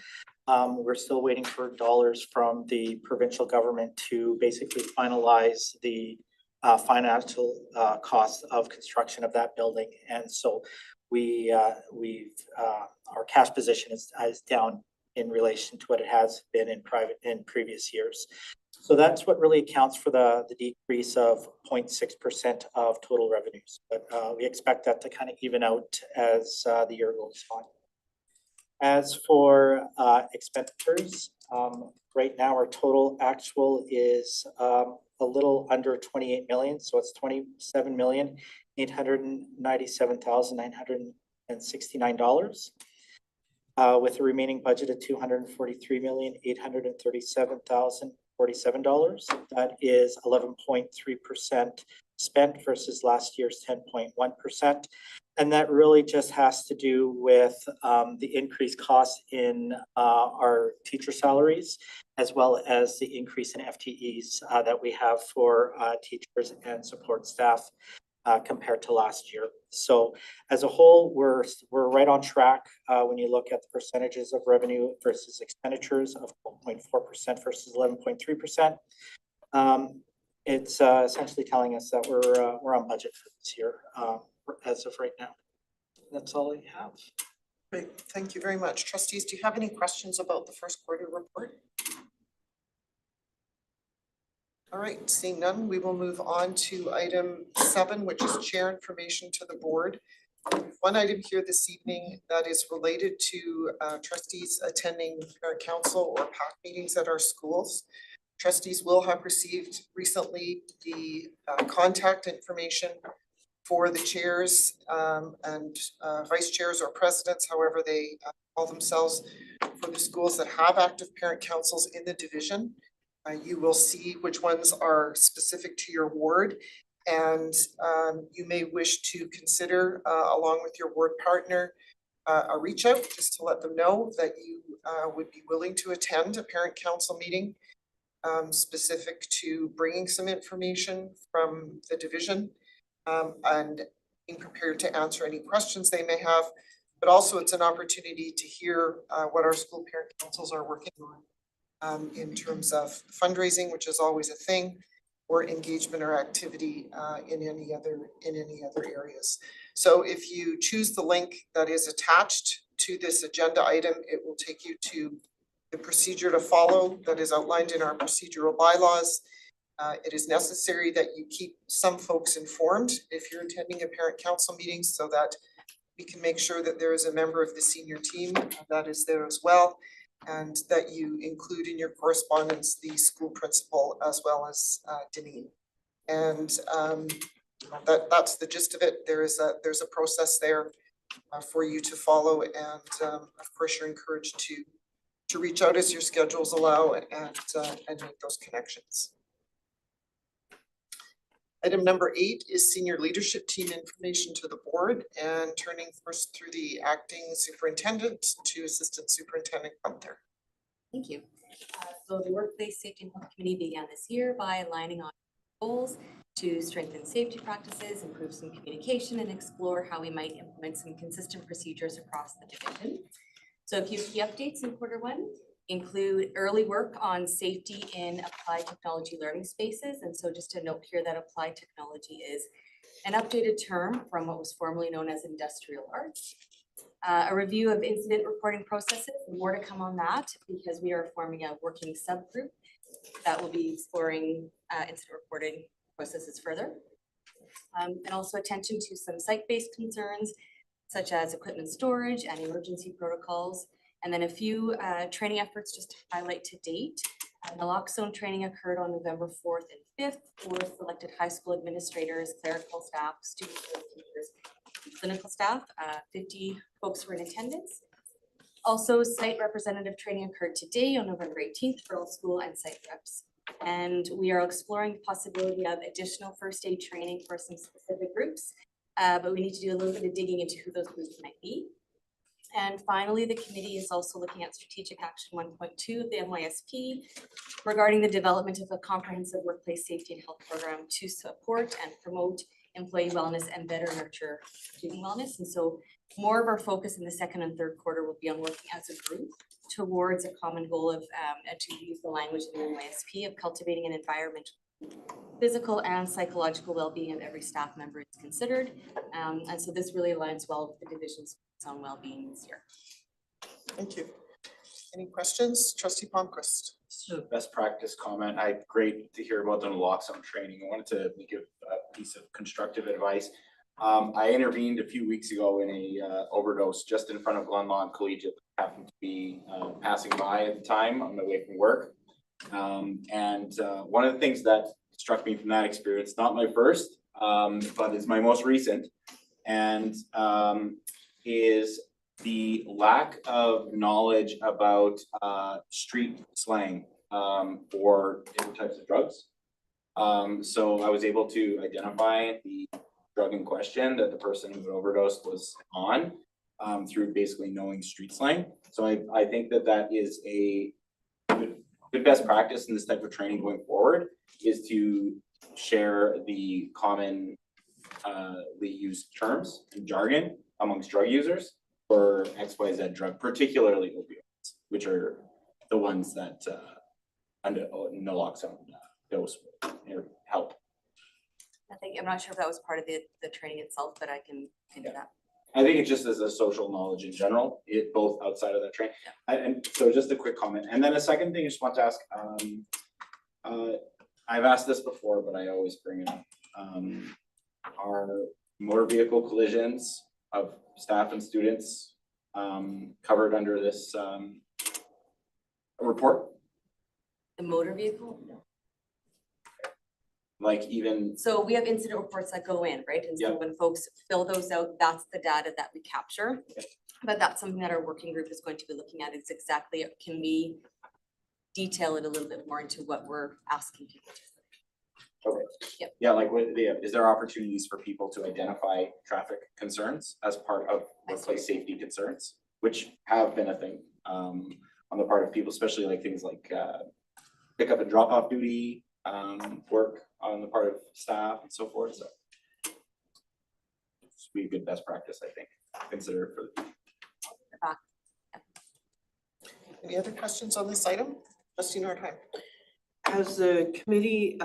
S6: We're still waiting for dollars from the provincial government to basically finalize the financial cost of construction of that building. And so our cash position is down in relation to what it has been in previous years. So that's what really accounts for the decrease of 0.6% of total revenues. But we expect that to kind of even out as the year goes on. As for expenditures, right now our total actual is a little under 28 million, so it's 27,897,969 dollars. With a remaining budget of 243,837,047 dollars. That is 11.3% spent versus last year's 10.1%. And that really just has to do with the increased costs in our teacher salaries, as well as the increase in FTEs that we have for teachers and support staff compared to last year. So as a whole, we're right on track when you look at the percentages of revenue versus expenditures of 12.4% versus 11.3%. It's essentially telling us that we're on budget for this year as of right now. That's all I have.
S1: Great, thank you very much. Trustees, do you have any questions about the first quarter report? All right, seeing none, we will move on to item 7, which is chair information to the board. One item here this evening that is related to trustees attending parent council or PAC meetings at our schools. Trustees will have received recently the contact information for the chairs and vice chairs or presidents, however they call themselves, for the schools that have active parent councils in the division. You will see which ones are specific to your ward, and you may wish to consider, along with your ward partner, a reach out just to let them know that you would be willing to attend a parent council meeting specific to bringing some information from the division and being prepared to answer any questions they may have. But also it's an opportunity to hear what our school parent councils are working on in terms of fundraising, which is always a thing, or engagement or activity in any other areas. So if you choose the link that is attached to this agenda item, it will take you to the procedure to follow that is outlined in our procedural bylaws. It is necessary that you keep some folks informed if you're attending a parent council meeting, so that we can make sure that there is a member of the senior team that is there as well, and that you include in your correspondence the school principal as well as Deneen. And that's the gist of it. There's a process there for you to follow, and of course you're encouraged to reach out as your schedules allow and make those connections. Item number 8 is senior leadership team information to the board, and turning first through the acting superintendent to assistant superintendent Gunther.
S12: Thank you. So the Workplace Safety and Health Committee began this year by aligning on goals to strengthen safety practices, improve some communication, and explore how we might implement some consistent procedures across the division. So a few key updates in Q1 include early work on safety in applied technology learning spaces. And so just to note here that applied technology is an updated term from what was formerly known as industrial arts. A review of incident reporting processes, more to come on that, because we are forming a working subgroup that will be exploring incident reporting processes further. And also attention to some site-based concerns, such as equipment storage and emergency protocols. And then a few training efforts just to highlight to date. Naloxone training occurred on November 4th and 5th for selected high school administrators, clerical staff, student teachers, and clinical staff. 50 folks were in attendance. Also, site representative training occurred today on November 18th for all school and site reps. And we are exploring the possibility of additional first aid training for some specific groups, but we need to do a little bit of digging into who those groups might be. And finally, the committee is also looking at strategic action 1.2 of the NYSP regarding the development of a comprehensive workplace safety and health program to support and promote employee wellness and better nurture student wellness. And so more of our focus in the second and third quarter will be on working as a group towards a common goal of, to use the language in the NYSP, of cultivating an environment Physical and psychological well-being of every staff member is considered. And so this really aligns well with the division's focus on well-being this year.
S1: Thank you. Any questions? Trustee Palmquist.
S3: This is a best practice comment. Great to hear about the naloxone training. I wanted to give a piece of constructive advice. I intervened a few weeks ago in a overdose just in front of Glen Lawn Collegiate. Happened to be passing by at the time on my way from work. One of the things that struck me from that experience, not my first, but is my most recent, and is the lack of knowledge about street slang for different types of drugs. So I was able to identify the drug in question that the person who overdosed was on through basically knowing street slang. So I think that is a good best practice in this type of training going forward, is to share the commonly used terms and jargon amongst drug users for XYZ drug, particularly opioids, which are the ones that naloxone dose would help.
S12: I'm not sure if that was part of the training itself, but I can do that.
S3: I think it's just as a social knowledge in general, both outside of that training. And so just a quick comment. And then a second thing I just want to ask, I've asked this before, but I always bring it up. Are motor vehicle collisions of staff and students covered under this report?
S12: The motor vehicle?
S3: Like even,
S12: So we have incident reports that go in, right? And so
S3: Yep.
S12: when folks fill those out, that's the data that we capture. But that's something that our working group is going to be looking at, is exactly, can we detail it a little bit more into what we're asking people to.
S3: okay.
S12: Yep.
S3: Yeah, like is there opportunities for people to identify traffic concerns as part of workplace safety concerns, which have been a thing on the part of people, especially like things like pick up and drop off duty, work on the part of staff and so forth, so. This would be a good best practice, I think, consider for the future.
S1: Any other questions on this item? Trustee Nordheim.
S2: Has the committee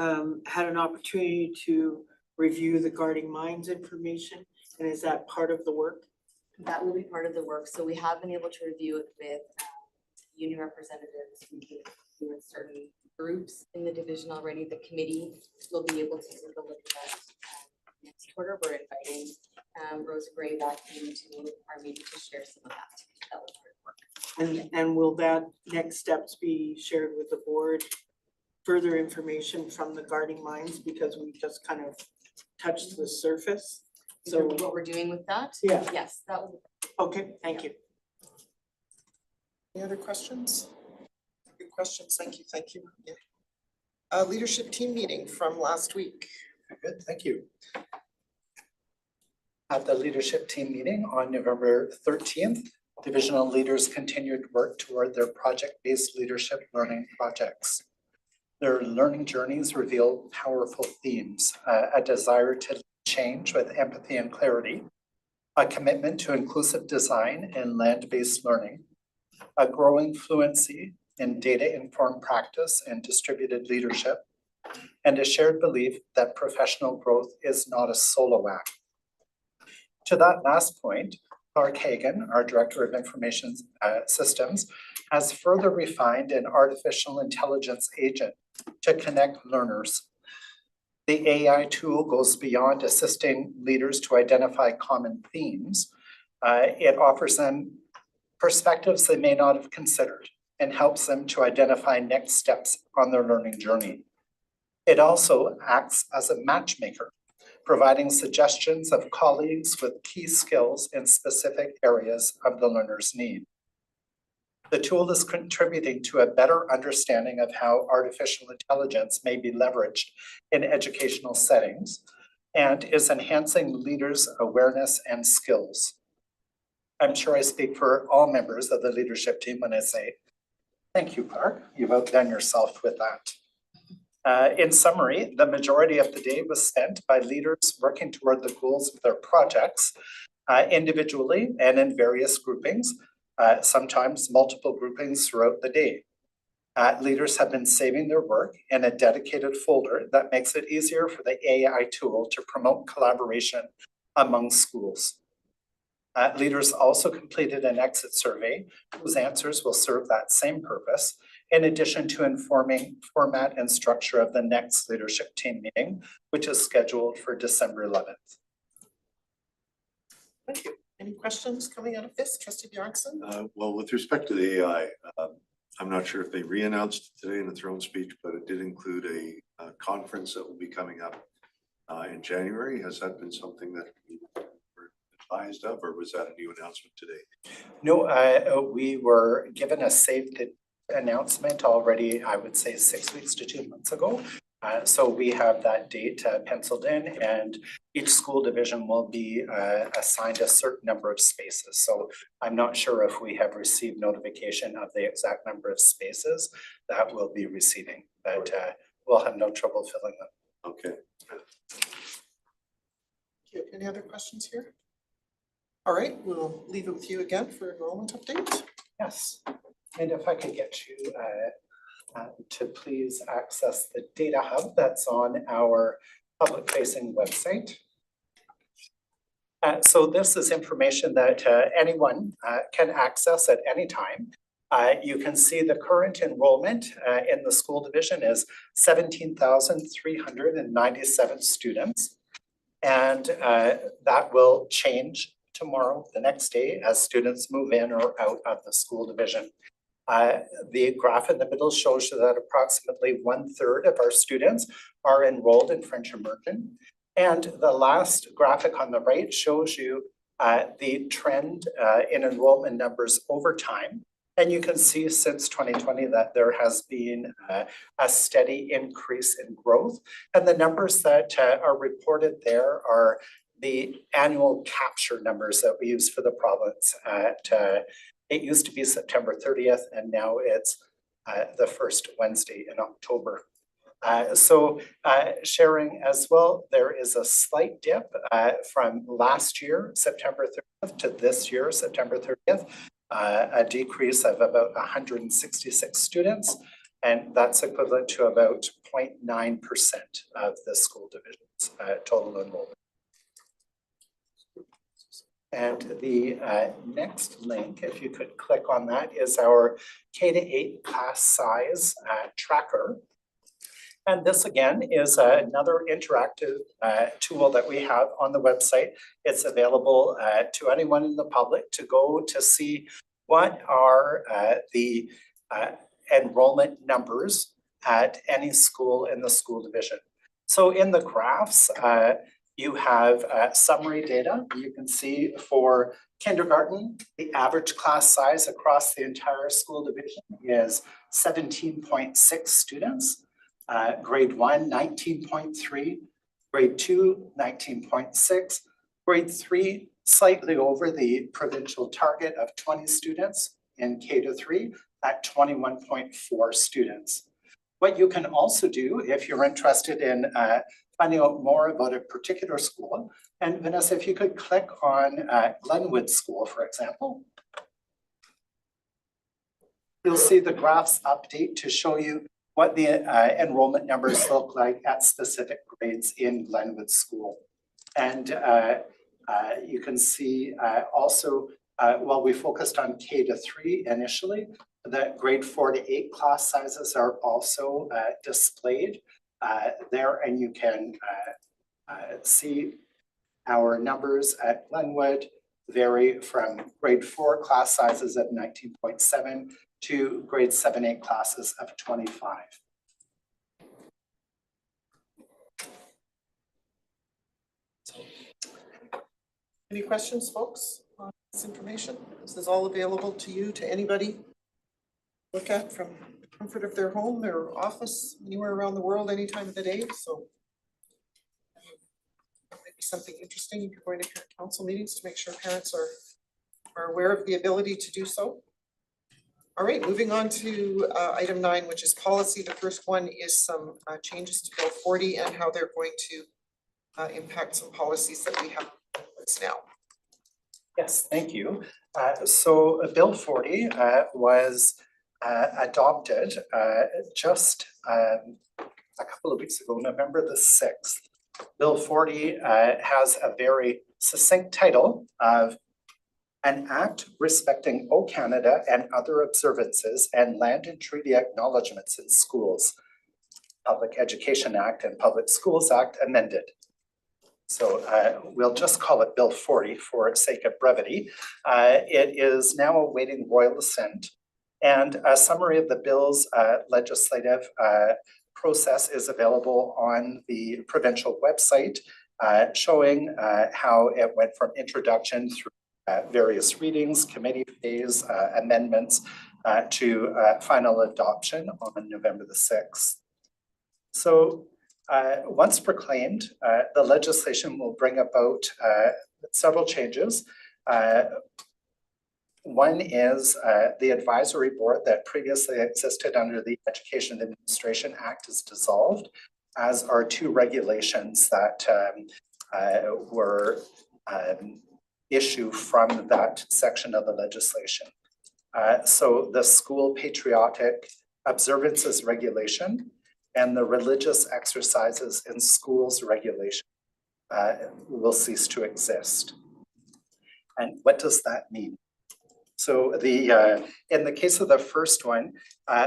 S2: had an opportunity to review the Guarding Minds information? And is that part of the work?
S12: That will be part of the work. So we have been able to review it with union representatives, with certain groups in the division already. The committee will be able to take a look at that next quarter. We're inviting Rosa Gray back into our meeting to share some of that. That was her work.
S2: And will that next steps be shared with the board? Further information from the Guarding Minds, because we just kind of touched the surface.
S12: So
S2: So,
S12: what we're doing with that?
S2: yeah,
S12: Yes, that was.
S2: okay, thank you.
S1: Any other questions? Good questions. Thank you. Yeah. Leadership team meeting from last week.
S6: Good, thank you. At the leadership team meeting on November 13th, divisional leaders continued work toward their project-based leadership learning projects. Their learning journeys reveal powerful themes, a desire to change with empathy and clarity, a commitment to inclusive design and land-based learning, a growing fluency in data-informed practice and distributed leadership, and a shared belief that professional growth is not a solo act. To that last point, Clark Hagan, our Director of Information Systems, has further refined an artificial intelligence agent to connect learners. The AI tool goes beyond assisting leaders to identify common themes. It offers them perspectives they may not have considered and helps them to identify next steps on their learning journey. It also acts as a matchmaker, providing suggestions of colleagues with key skills in specific areas of the learner's need. The tool is contributing to a better understanding of how artificial intelligence may be leveraged in educational settings and is enhancing leaders' awareness and skills. I'm sure I speak for all members of the leadership team when I say, thank you, Clark. You've outdone yourself with that. In summary, the majority of the day was spent by leaders working toward the goals of their projects individually and in various groupings, sometimes multiple groupings throughout the day. Leaders have been saving their work in a dedicated folder that makes it easier for the AI tool to promote collaboration among schools. Leaders also completed an exit survey whose answers will serve that same purpose, in addition to informing format and structure of the next leadership team meeting, which is scheduled for December 11th.
S1: Thank you. Any questions coming out of this, Trustee Bjornson?
S10: Well, with respect to the AI, I'm not sure if they re-announced today in the throne speech, but it did include a conference that will be coming up in January. Has that been something that we were advised of, or was that a new announcement today?
S6: No, we were given a save the announcement already, I would say 6 weeks to 2 months ago. So we have that date penciled in, and each school division will be assigned a certain number of spaces. So I'm not sure if we have received notification of the exact number of spaces that we'll be receiving, but we'll have no trouble filling them.
S10: Okay.
S1: Any other questions here? All right, we'll leave it with you again for enrollment update.
S6: Yes, and if I could get you to please access the data hub that's on our public facing website. So this is information that anyone can access at any time. You can see the current enrollment in the school division is 17,397 students. And that will change tomorrow, the next day, as students move in or out of the school division. The graph in the middle shows you that approximately 1/3 of our students are enrolled in French Immersion. And the last graphic on the right shows you the trend in enrollment numbers over time. And you can see since 2020 that there has been a steady increase in growth. And the numbers that are reported there are the annual capture numbers that we use for the province. It used to be September 30th, and now it's the first Wednesday in October. So sharing as well, there is a slight dip from last year, September 30th, to this year, September 30th, a decrease of about 166 students, and that's equivalent to about 0.9% of the school division's total enrollment. And the next link, if you could click on that, is our K-8 class size tracker. And this again is another interactive tool that we have on the website. It's available to anyone in the public to go to see what are the enrollment numbers at any school in the school division. So in the graphs, you have summary data. You can see for kindergarten, the average class size across the entire school division is 17.6 students. Grade 1, 19.3, grade 2, 19.6, grade 3, slightly over the provincial target of 20 students in K-3 at 21.4 students. What you can also do if you're interested in finding out more about a particular school, and Vanessa, if you could click on Glenwood School, for example. You'll see the graphs update to show you what the enrollment numbers look like at specific grades in Glenwood School. And you can see also, while we focused on K-3 initially, the grade 4 to 8 class sizes are also displayed there, and you can see our numbers at Glenwood vary from grade 4 class sizes of 19.7 to grade 7-8 classes of 25.
S1: Any questions, folks, on this information? This is all available to you, to anybody. Look at from the comfort of their home, their office, anywhere around the world, any time of the day, so. Might be something interesting if you're going to parent council meetings to make sure parents are aware of the ability to do so. All right, moving on to item 9, which is policy. The first one is some changes to Bill 40 and how they're going to impact some policies that we have in place now.
S6: Yes, thank you. So Bill 40 was adopted just a couple of weeks ago, November the 6th. Bill 40 has a very succinct title of an act respecting O Canada and other observances and land and treaty acknowledgements in schools. Public Education Act and Public Schools Act amended. So we'll just call it Bill 40 for sake of brevity. It is now awaiting royal assent, and a summary of the bill's legislative process is available on the provincial website, showing how it went from introduction through various readings, committee phase, amendments, to final adoption on November the 6th. So once proclaimed, the legislation will bring about several changes. One is the advisory board that previously existed under the Education Administration Act is dissolved, as are two regulations that were issued from that section of the legislation. So the School Patriotic Observances Regulation and the Religious Exercises in Schools Regulation will cease to exist. And what does that mean? So in the case of the first one,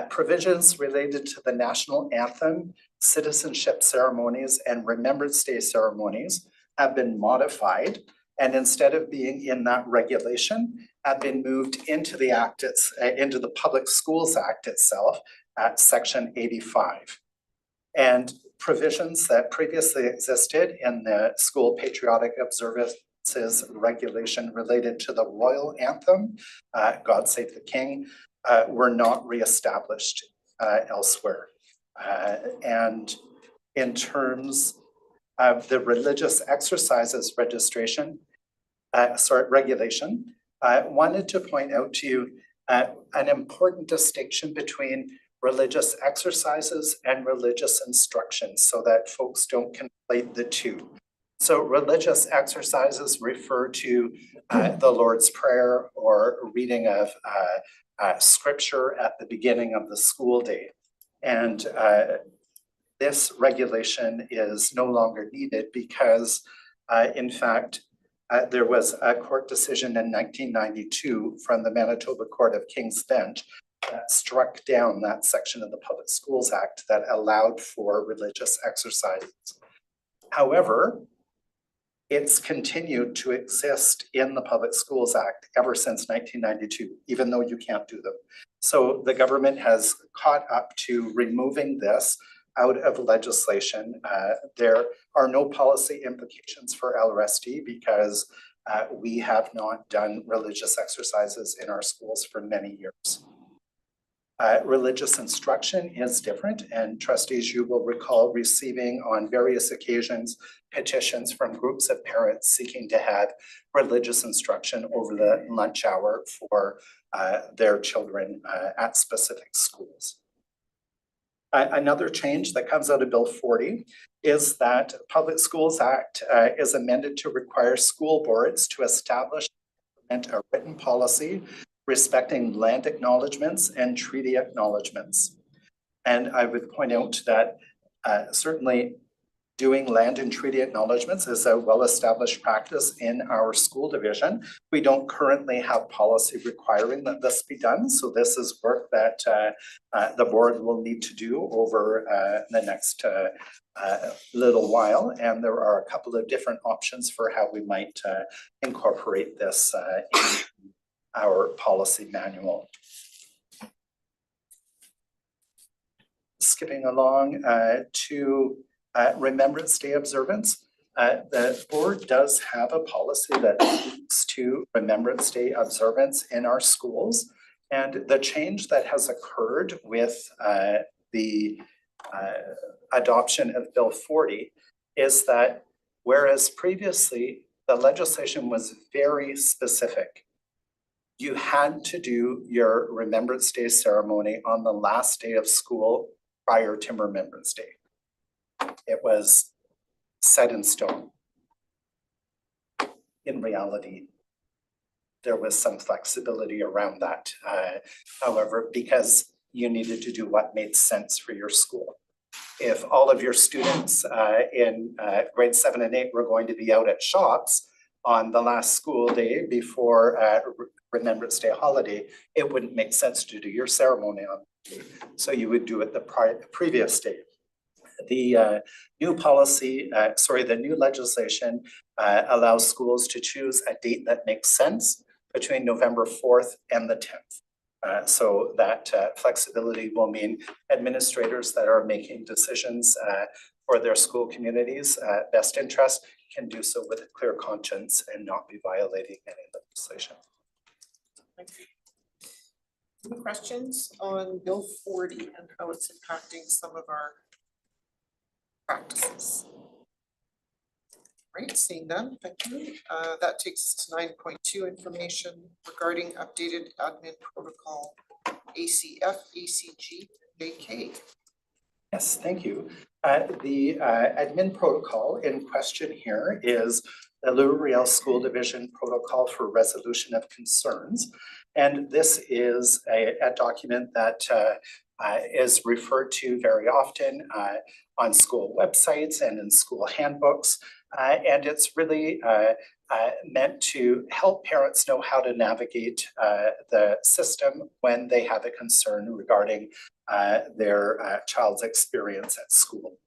S6: provisions related to the national anthem, citizenship ceremonies, and Remembrance Day ceremonies have been modified, and instead of being in that regulation, have been moved into the act, into the Public Schools Act itself at Section 85. And provisions that previously existed in the School Patriotic Observances Regulation related to the royal anthem, God Save the King, were not reestablished elsewhere. And in terms of the Religious Exercises regulation, I wanted to point out to you an important distinction between religious exercises and religious instruction so that folks don't conflate the two. So religious exercises refer to the Lord's Prayer or reading of scripture at the beginning of the school day. And this regulation is no longer needed because in fact, there was a court decision in 1992 from the Manitoba Court of King's Bench that struck down that section of the Public Schools Act that allowed for religious exercises. However, it's continued to exist in the Public Schools Act ever since 1992, even though you can't do them. So the government has caught up to removing this out of legislation. There are no policy implications for LRSD because we have not done religious exercises in our schools for many years. Religious instruction is different, and trustees, you will recall receiving on various occasions petitions from groups of parents seeking to have religious instruction over the lunch hour for their children at specific schools. Another change that comes out of Bill 40 is that Public Schools Act is amended to require school boards to establish a written policy respecting land acknowledgements and treaty acknowledgements. And I would point out that certainly doing land and treaty acknowledgements is a well-established practice in our school division. We don't currently have policy requiring that this be done. So this is work that the board will need to do over the next little while. And there are a couple of different options for how we might incorporate this in our policy manual. Skipping along to Remembrance Day observance. The board does have a policy that speaks to Remembrance Day observance in our schools. And the change that has occurred with the adoption of Bill 40 is that whereas previously the legislation was very specific, you had to do your Remembrance Day ceremony on the last day of school prior to Remembrance Day. It was set in stone. In reality, there was some flexibility around that. However, because you needed to do what made sense for your school. If all of your students in grade 7 and 8 were going to be out at shops on the last school day before Remembrance Day holiday, it wouldn't make sense to do your ceremony on the day. So you would do it the previous day. The new policy, the new legislation allows schools to choose a date that makes sense between November 4th and the 10th. So that flexibility will mean administrators that are making decisions for their school community's best interest can do so with a clear conscience and not be violating any legislation.
S1: Any questions on Bill 40 and how it's impacting some of our practices? Right, seeing none, thank you. That takes us to 9.2, information regarding updated admin protocol, ACF, ACG, JK.
S6: Yes, thank you. The admin protocol in question here is the Louis Riel School Division Protocol for Resolution of Concerns. And this is a document that is referred to very often on school websites and in school handbooks. And it's really meant to help parents know how to navigate the system when they have a concern regarding their child's experience at school.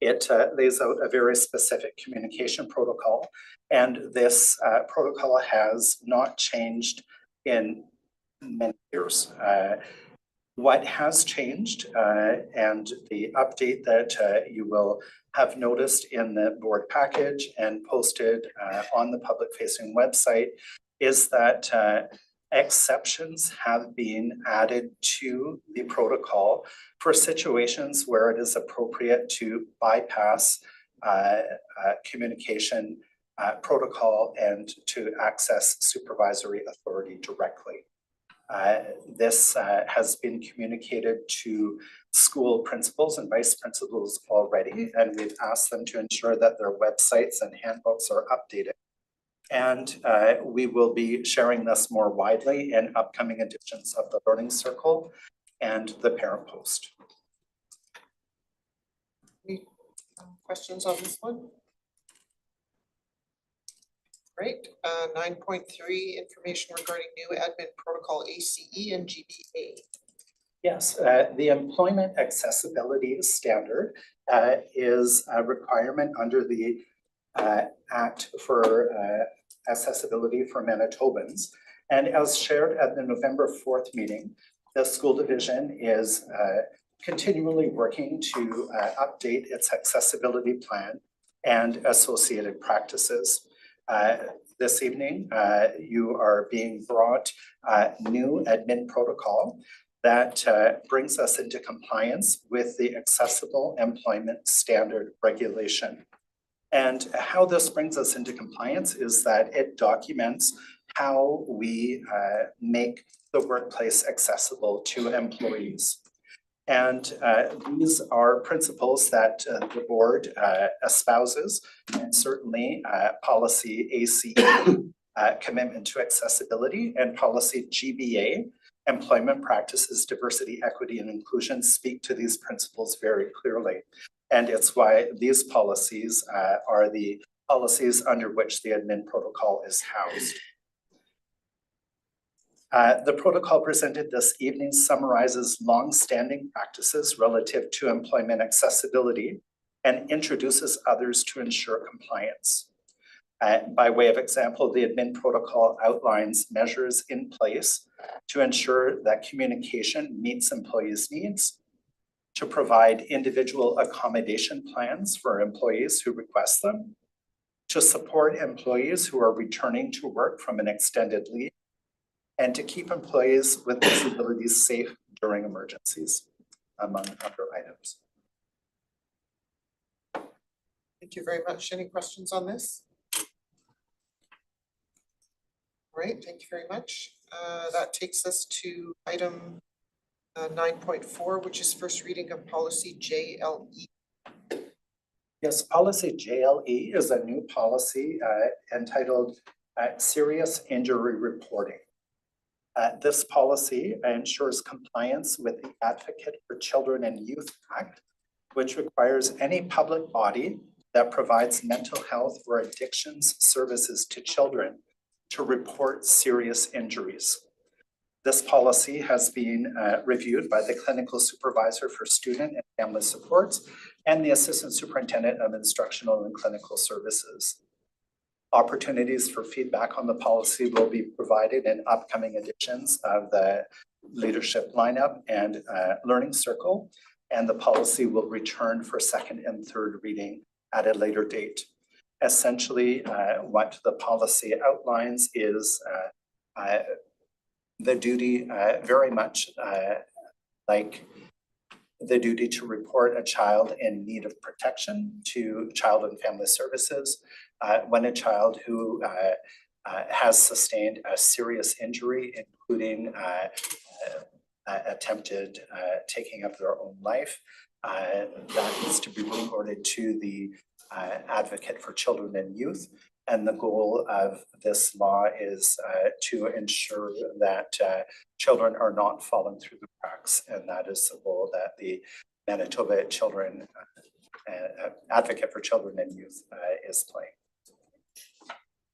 S6: It lays out a very specific communication protocol, and this protocol has not changed in many years. What has changed and the update that you will have noticed in the board package and posted on the public facing website is that exceptions have been added to the protocol for situations where it is appropriate to bypass communication protocol and to access supervisory authority directly. This has been communicated to school principals and vice principals already, and we've asked them to ensure that their websites and handbooks are updated. And we will be sharing this more widely in upcoming editions of the Learning Circle and the Parent Post.
S1: Any questions on this one? Great. 9.3, information regarding new admin protocol, ACE and GBA.
S6: Yes, the Employment Accessibility Standard is a requirement under the Act for Accessibility for Manitobans. And as shared at the November 4th meeting, the school division is continually working to update its accessibility plan and associated practices. This evening, you are being brought new admin protocol that brings us into compliance with the Accessible Employment Standard regulation. And how this brings us into compliance is that it documents how we make the workplace accessible to employees. And these are principles that the board espouses, and certainly policy ACE, commitment to accessibility, and policy GBA, employment practices, diversity, equity, and inclusion, speak to these principles very clearly. And it's why these policies are the policies under which the admin protocol is housed. The protocol presented this evening summarizes long-standing practices relative to employment accessibility and introduces others to ensure compliance. By way of example, the admin protocol outlines measures in place to ensure that communication meets employees' needs, to provide individual accommodation plans for employees who request them, to support employees who are returning to work from an extended leave, and to keep employees with disabilities safe during emergencies, among other items.
S1: Thank you very much. Any questions on this? Great, thank you very much. That takes us to item 9.4, which is first reading of policy JLE.
S6: Yes, policy JLE is a new policy entitled serious injury reporting. This policy ensures compliance with the Advocate for Children and Youth Act, which requires any public body that provides mental health or addictions services to children to report serious injuries. This policy has been reviewed by the Clinical Supervisor for Student and Family Supports and the Assistant Superintendent of Instructional and Clinical Services. Opportunities for feedback on the policy will be provided in upcoming editions of the leadership lineup and learning circle, and the policy will return for second and third reading at a later date. Essentially, what the policy outlines is the duty, very much like the duty to report a child in need of protection to Child and Family Services when a child who has sustained a serious injury, including attempted taking of their own life, that needs to be reported to the Advocate for Children and Youth. And the goal of this law is to ensure that children are not falling through the cracks. And that is the role that the Manitoba Children Advocate for Children and Youth is playing.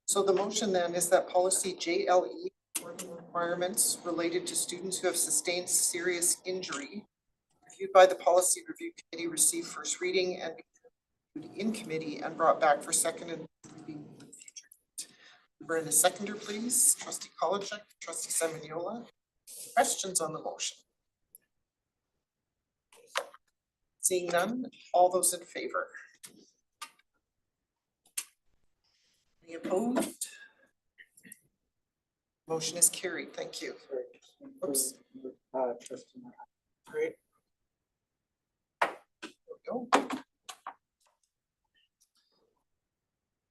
S1: So the motion then is that policy JLE requirements related to students who have sustained serious injury reviewed by the Policy Review Committee receive first reading and be in committee and brought back for second and reading in the future. Bring a seconder, please. Trustee Kolachek, Trustee Semenyola. Questions on the motion? Seeing none, all those in favor? Any opposed? Motion is carried. Thank you. Oops. Great. There we go.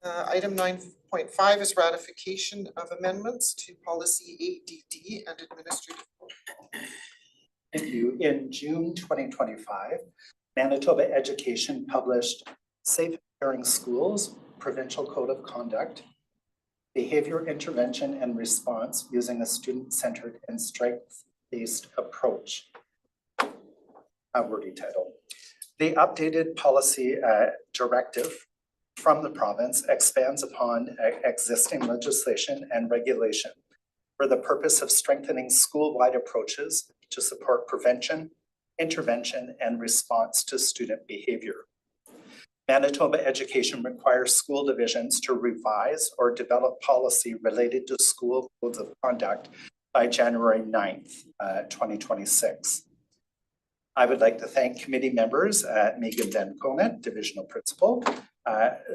S1: Item 9.5 is ratification of amendments to policy ADD and administrative.
S6: Thank you. In June 2025, Manitoba Education published Safe and Caring Schools Provincial Code of Conduct, Behavior Intervention and Response using a Student-Centered and Strengths-Based Approach. A wordy title. The updated policy directive from the province expands upon existing legislation and regulation for the purpose of strengthening school-wide approaches to support prevention, intervention, and response to student behavior. Manitoba Education requires school divisions to revise or develop policy related to school codes of conduct by January 9th, 2026. I would like to thank committee members, Megan Van Konen, Divisional Principal,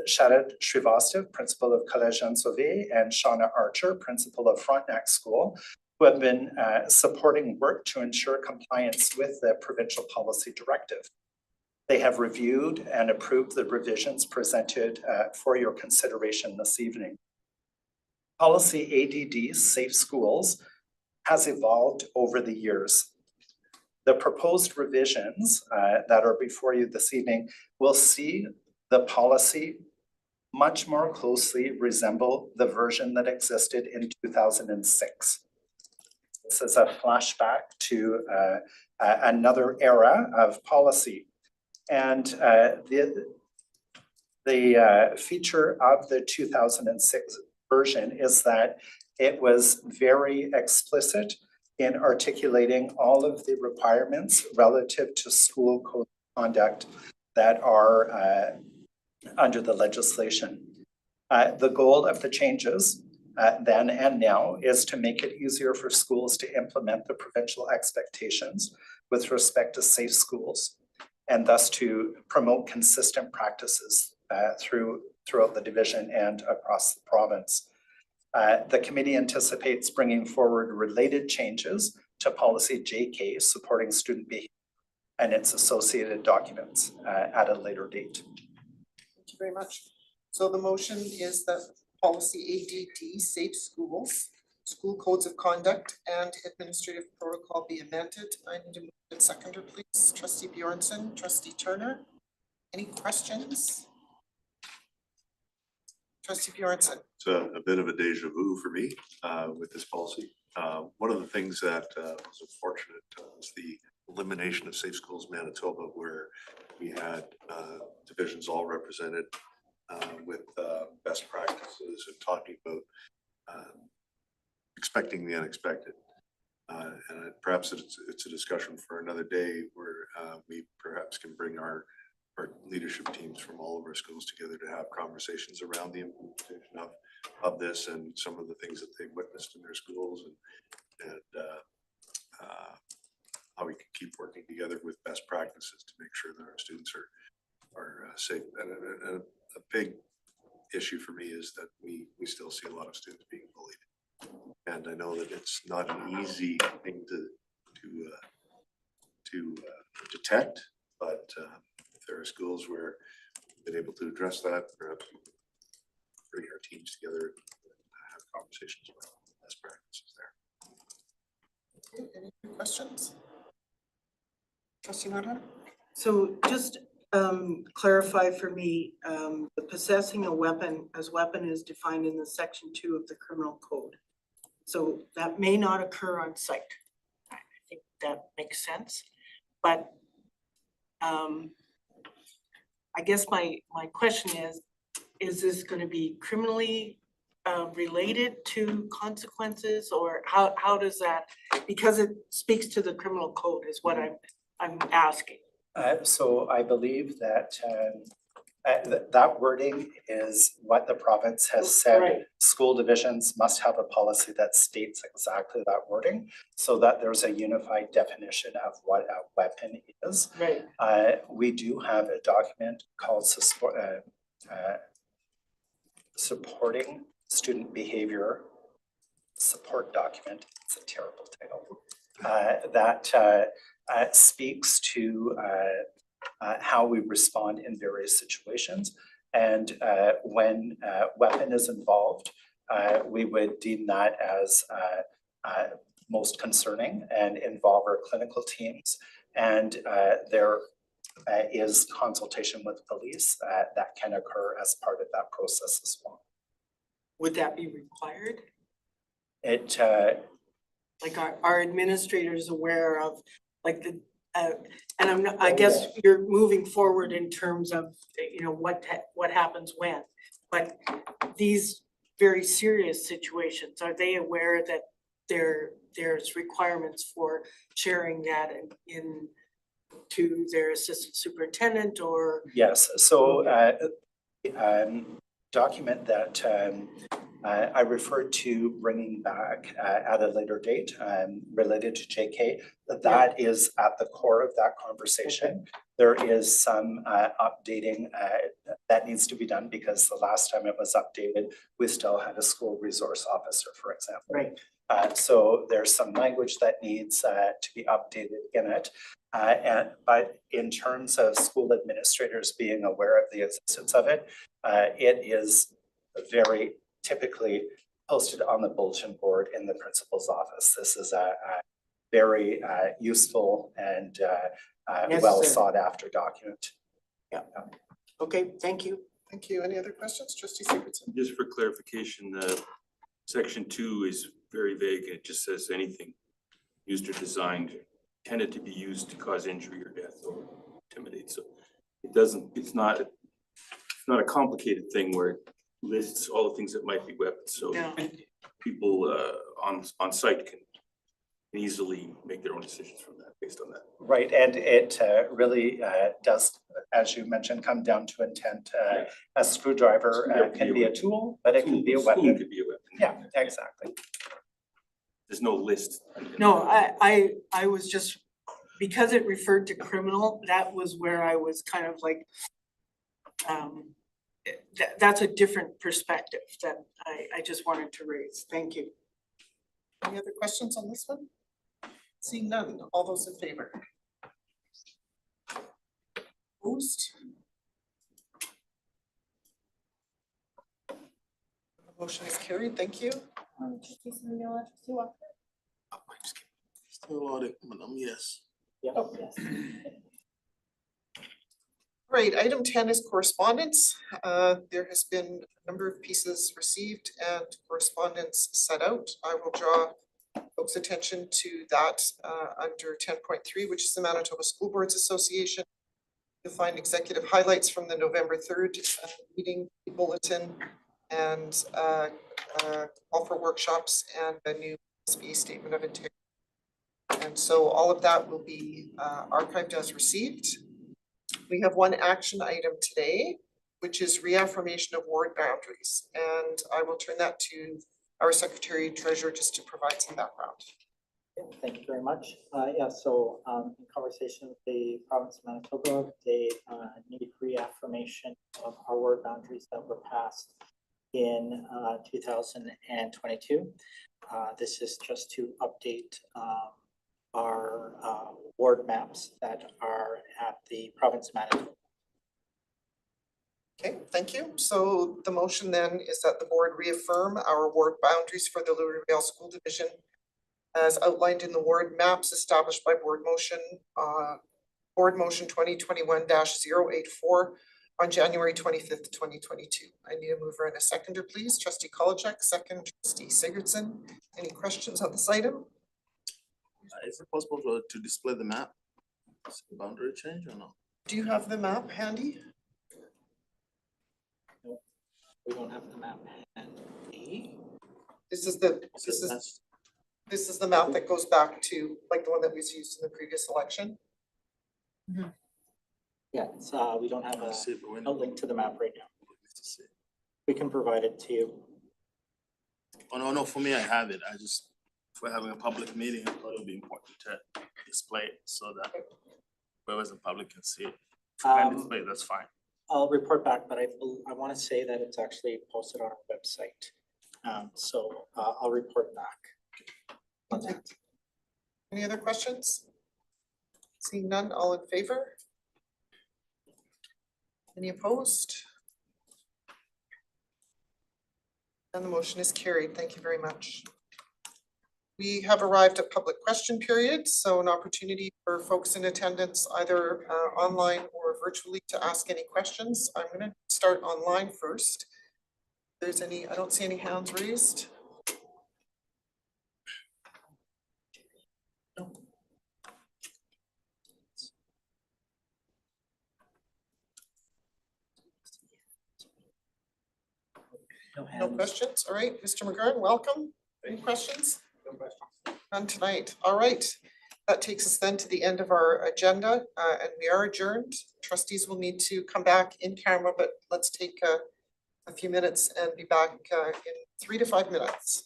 S6: Sharad Srivastav, Principal of Collège Jean Sauvé, and Shauna Archer, Principal of Frontenac School, who have been supporting work to ensure compliance with the provincial policy directive. They have reviewed and approved the revisions presented for your consideration this evening. Policy ADD, Safe Schools, has evolved over the years. The proposed revisions that are before you this evening will see the policy much more closely resemble the version that existed in 2006. This is a flashback to another era of policy. And the feature of the 2006 version is that it was very explicit in articulating all of the requirements relative to school code of conduct that are under the legislation. The goal of the changes then and now is to make it easier for schools to implement the provincial expectations with respect to safe schools, and thus to promote consistent practices throughout the division and across the province. The committee anticipates bringing forward related changes to policy JK supporting student behavior and its associated documents at a later date.
S1: Thank you very much. So the motion is that policy ADD, Safe Schools, School Codes of Conduct and Administrative Protocol be amended. I need a move and seconder, please. Trustee Bjornson, Trustee Turner. Any questions? Trustee Bjornson.
S10: It's a bit of a deja vu for me with this policy. One of the things that was unfortunate was the elimination of Safe Schools Manitoba, where we had divisions all represented with best practices and talking about expecting the unexpected. And perhaps it's a discussion for another day where we perhaps can bring our leadership teams from all of our schools together to have conversations around the implementation of this and some of the things that they witnessed in their schools and how we can keep working together with best practices to make sure that our students are safe. And a big issue for me is that we still see a lot of students being bullied. And I know that it's not an easy thing to detect, but if there are schools where we've been able to address that, perhaps we can bring our teams together and have conversations about best practices there.
S1: Okay, any questions? Trustee Nordhoff?
S2: So just clarify for me, the possessing a weapon as weapon is defined in the section 2 of the criminal code. So that may not occur on site. I think that makes sense, but I guess my question is this going to be criminally related to consequences, or how does that, because it speaks to the criminal code is what I'm asking.
S6: So I believe that that wording is what the province has said.
S2: Right.
S6: School divisions must have a policy that states exactly that wording so that there's a unified definition of what a weapon is.
S2: Right.
S6: We do have a document called supporting student behavior support document. It's a terrible title. That speaks to how we respond in various situations. And when a weapon is involved, we would deem that as most concerning and involve our clinical teams. And there is consultation with police that can occur as part of that process as well.
S2: Would that be required?
S6: It
S2: Like our administrators aware of like the and I'm not, I guess you're moving forward in terms of, you know, what happens when, but these very serious situations, are they aware that there's requirements for sharing that in to their assistant superintendent or?
S6: Yes, so document that I referred to bringing back at a later date related to JK, that is at the core of that conversation. There is some updating that needs to be done because the last time it was updated, we still had a school resource officer, for example.
S2: Right.
S6: So there's some language that needs to be updated in it. But in terms of school administrators being aware of the existence of it, it is very typically posted on the bulletin board in the principal's office. This is a very useful and well sought after document.
S2: Yeah. Okay, thank you.
S1: Thank you. Any other questions? Trustee Sigurdson?
S13: Just for clarification, section 2 is very vague. It just says anything used or designed intended to be used to cause injury or death or intimidate. So it doesn't, it's not a complicated thing where it lists all the things that might be weapons. So
S2: No.
S13: people on site can easily make their own decisions from that, based on that.
S6: Right, and it really does, as you mentioned, come down to intent. A screwdriver can be a tool, but it can be a
S13: Spoon
S6: weapon.
S13: could be a weapon.
S6: Yeah, exactly.
S13: There's no list.
S2: No, I was just, because it referred to criminal, that was where I was kind of like, that's a different perspective that I just wanted to raise. Thank you.
S1: Any other questions on this one? Seeing none, all those in favor? Opposed? The motion is carried, thank you.
S4: Still audit, yes.
S1: All Right, item 10 is correspondence. There has been a number of pieces received and correspondence set out. I will draw folks' attention to that under 10.3, which is the Manitoba School Boards Association. You'll find executive highlights from the November 3rd meeting bulletin and call for workshops and a new SB statement of integrity. And so all of that will be archived as received. We have one action item today, which is reaffirmation of ward boundaries. And I will turn that to our Secretary Treasurer just to provide some background.
S14: Thank you very much. So in conversation with the province of Manitoba, they need reaffirmation of our ward boundaries that were passed in 2022. This is just to update our ward maps that are at the province of Manitoba.
S1: Okay, thank you. So the motion then is that the board reaffirm our ward boundaries for the Louisville School Division as outlined in the ward maps established by board motion 2021-084 on January 25th, 2022. I need a mover and a seconder, please. Trustee Kolachek, second. Trustee Sigurdsson. Any questions on this item?
S4: Is it possible to display the map? Boundary change or no?
S1: Do you have the map handy?
S14: We don't have the map handy.
S1: This is the map that goes back to like the one that was used in the previous election.
S14: Yeah, it's, we don't have a link to the map right now.
S4: See.
S14: We can provide it to you.
S4: Oh, no, for me, I have it. I just, if we're having a public meeting, I thought it would be important to display it so that whoever's in public can see it. If I can display it, that's fine.
S14: I'll report back, but I want to say that it's actually posted on our website. So I'll report back on that.
S1: Any other questions? Seeing none, all in favor? Any opposed? And the motion is carried. Thank you very much. We have arrived at public question period, so an opportunity for folks in attendance either online or virtually to ask any questions. I'm going to start online first. If there's any, I don't see any hands raised. No questions. All right, Mr. McGurn, welcome. Any questions?
S11: No questions.
S1: None tonight. All right. That takes us then to the end of our agenda and we are adjourned. Trustees will need to come back in camera, but let's take a few minutes and be back in 3 to 5 minutes.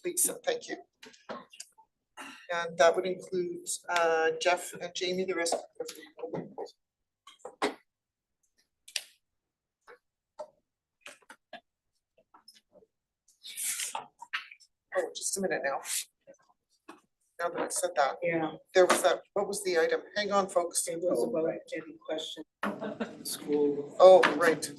S1: Please and thank you. And that would include Jeff and Jamie, the rest of the Oh, just a minute now. Now that I've said that,
S2: Yeah,
S1: there was that, what was the item? Hang on, folks.
S2: it was about any question. School.
S1: Oh, right.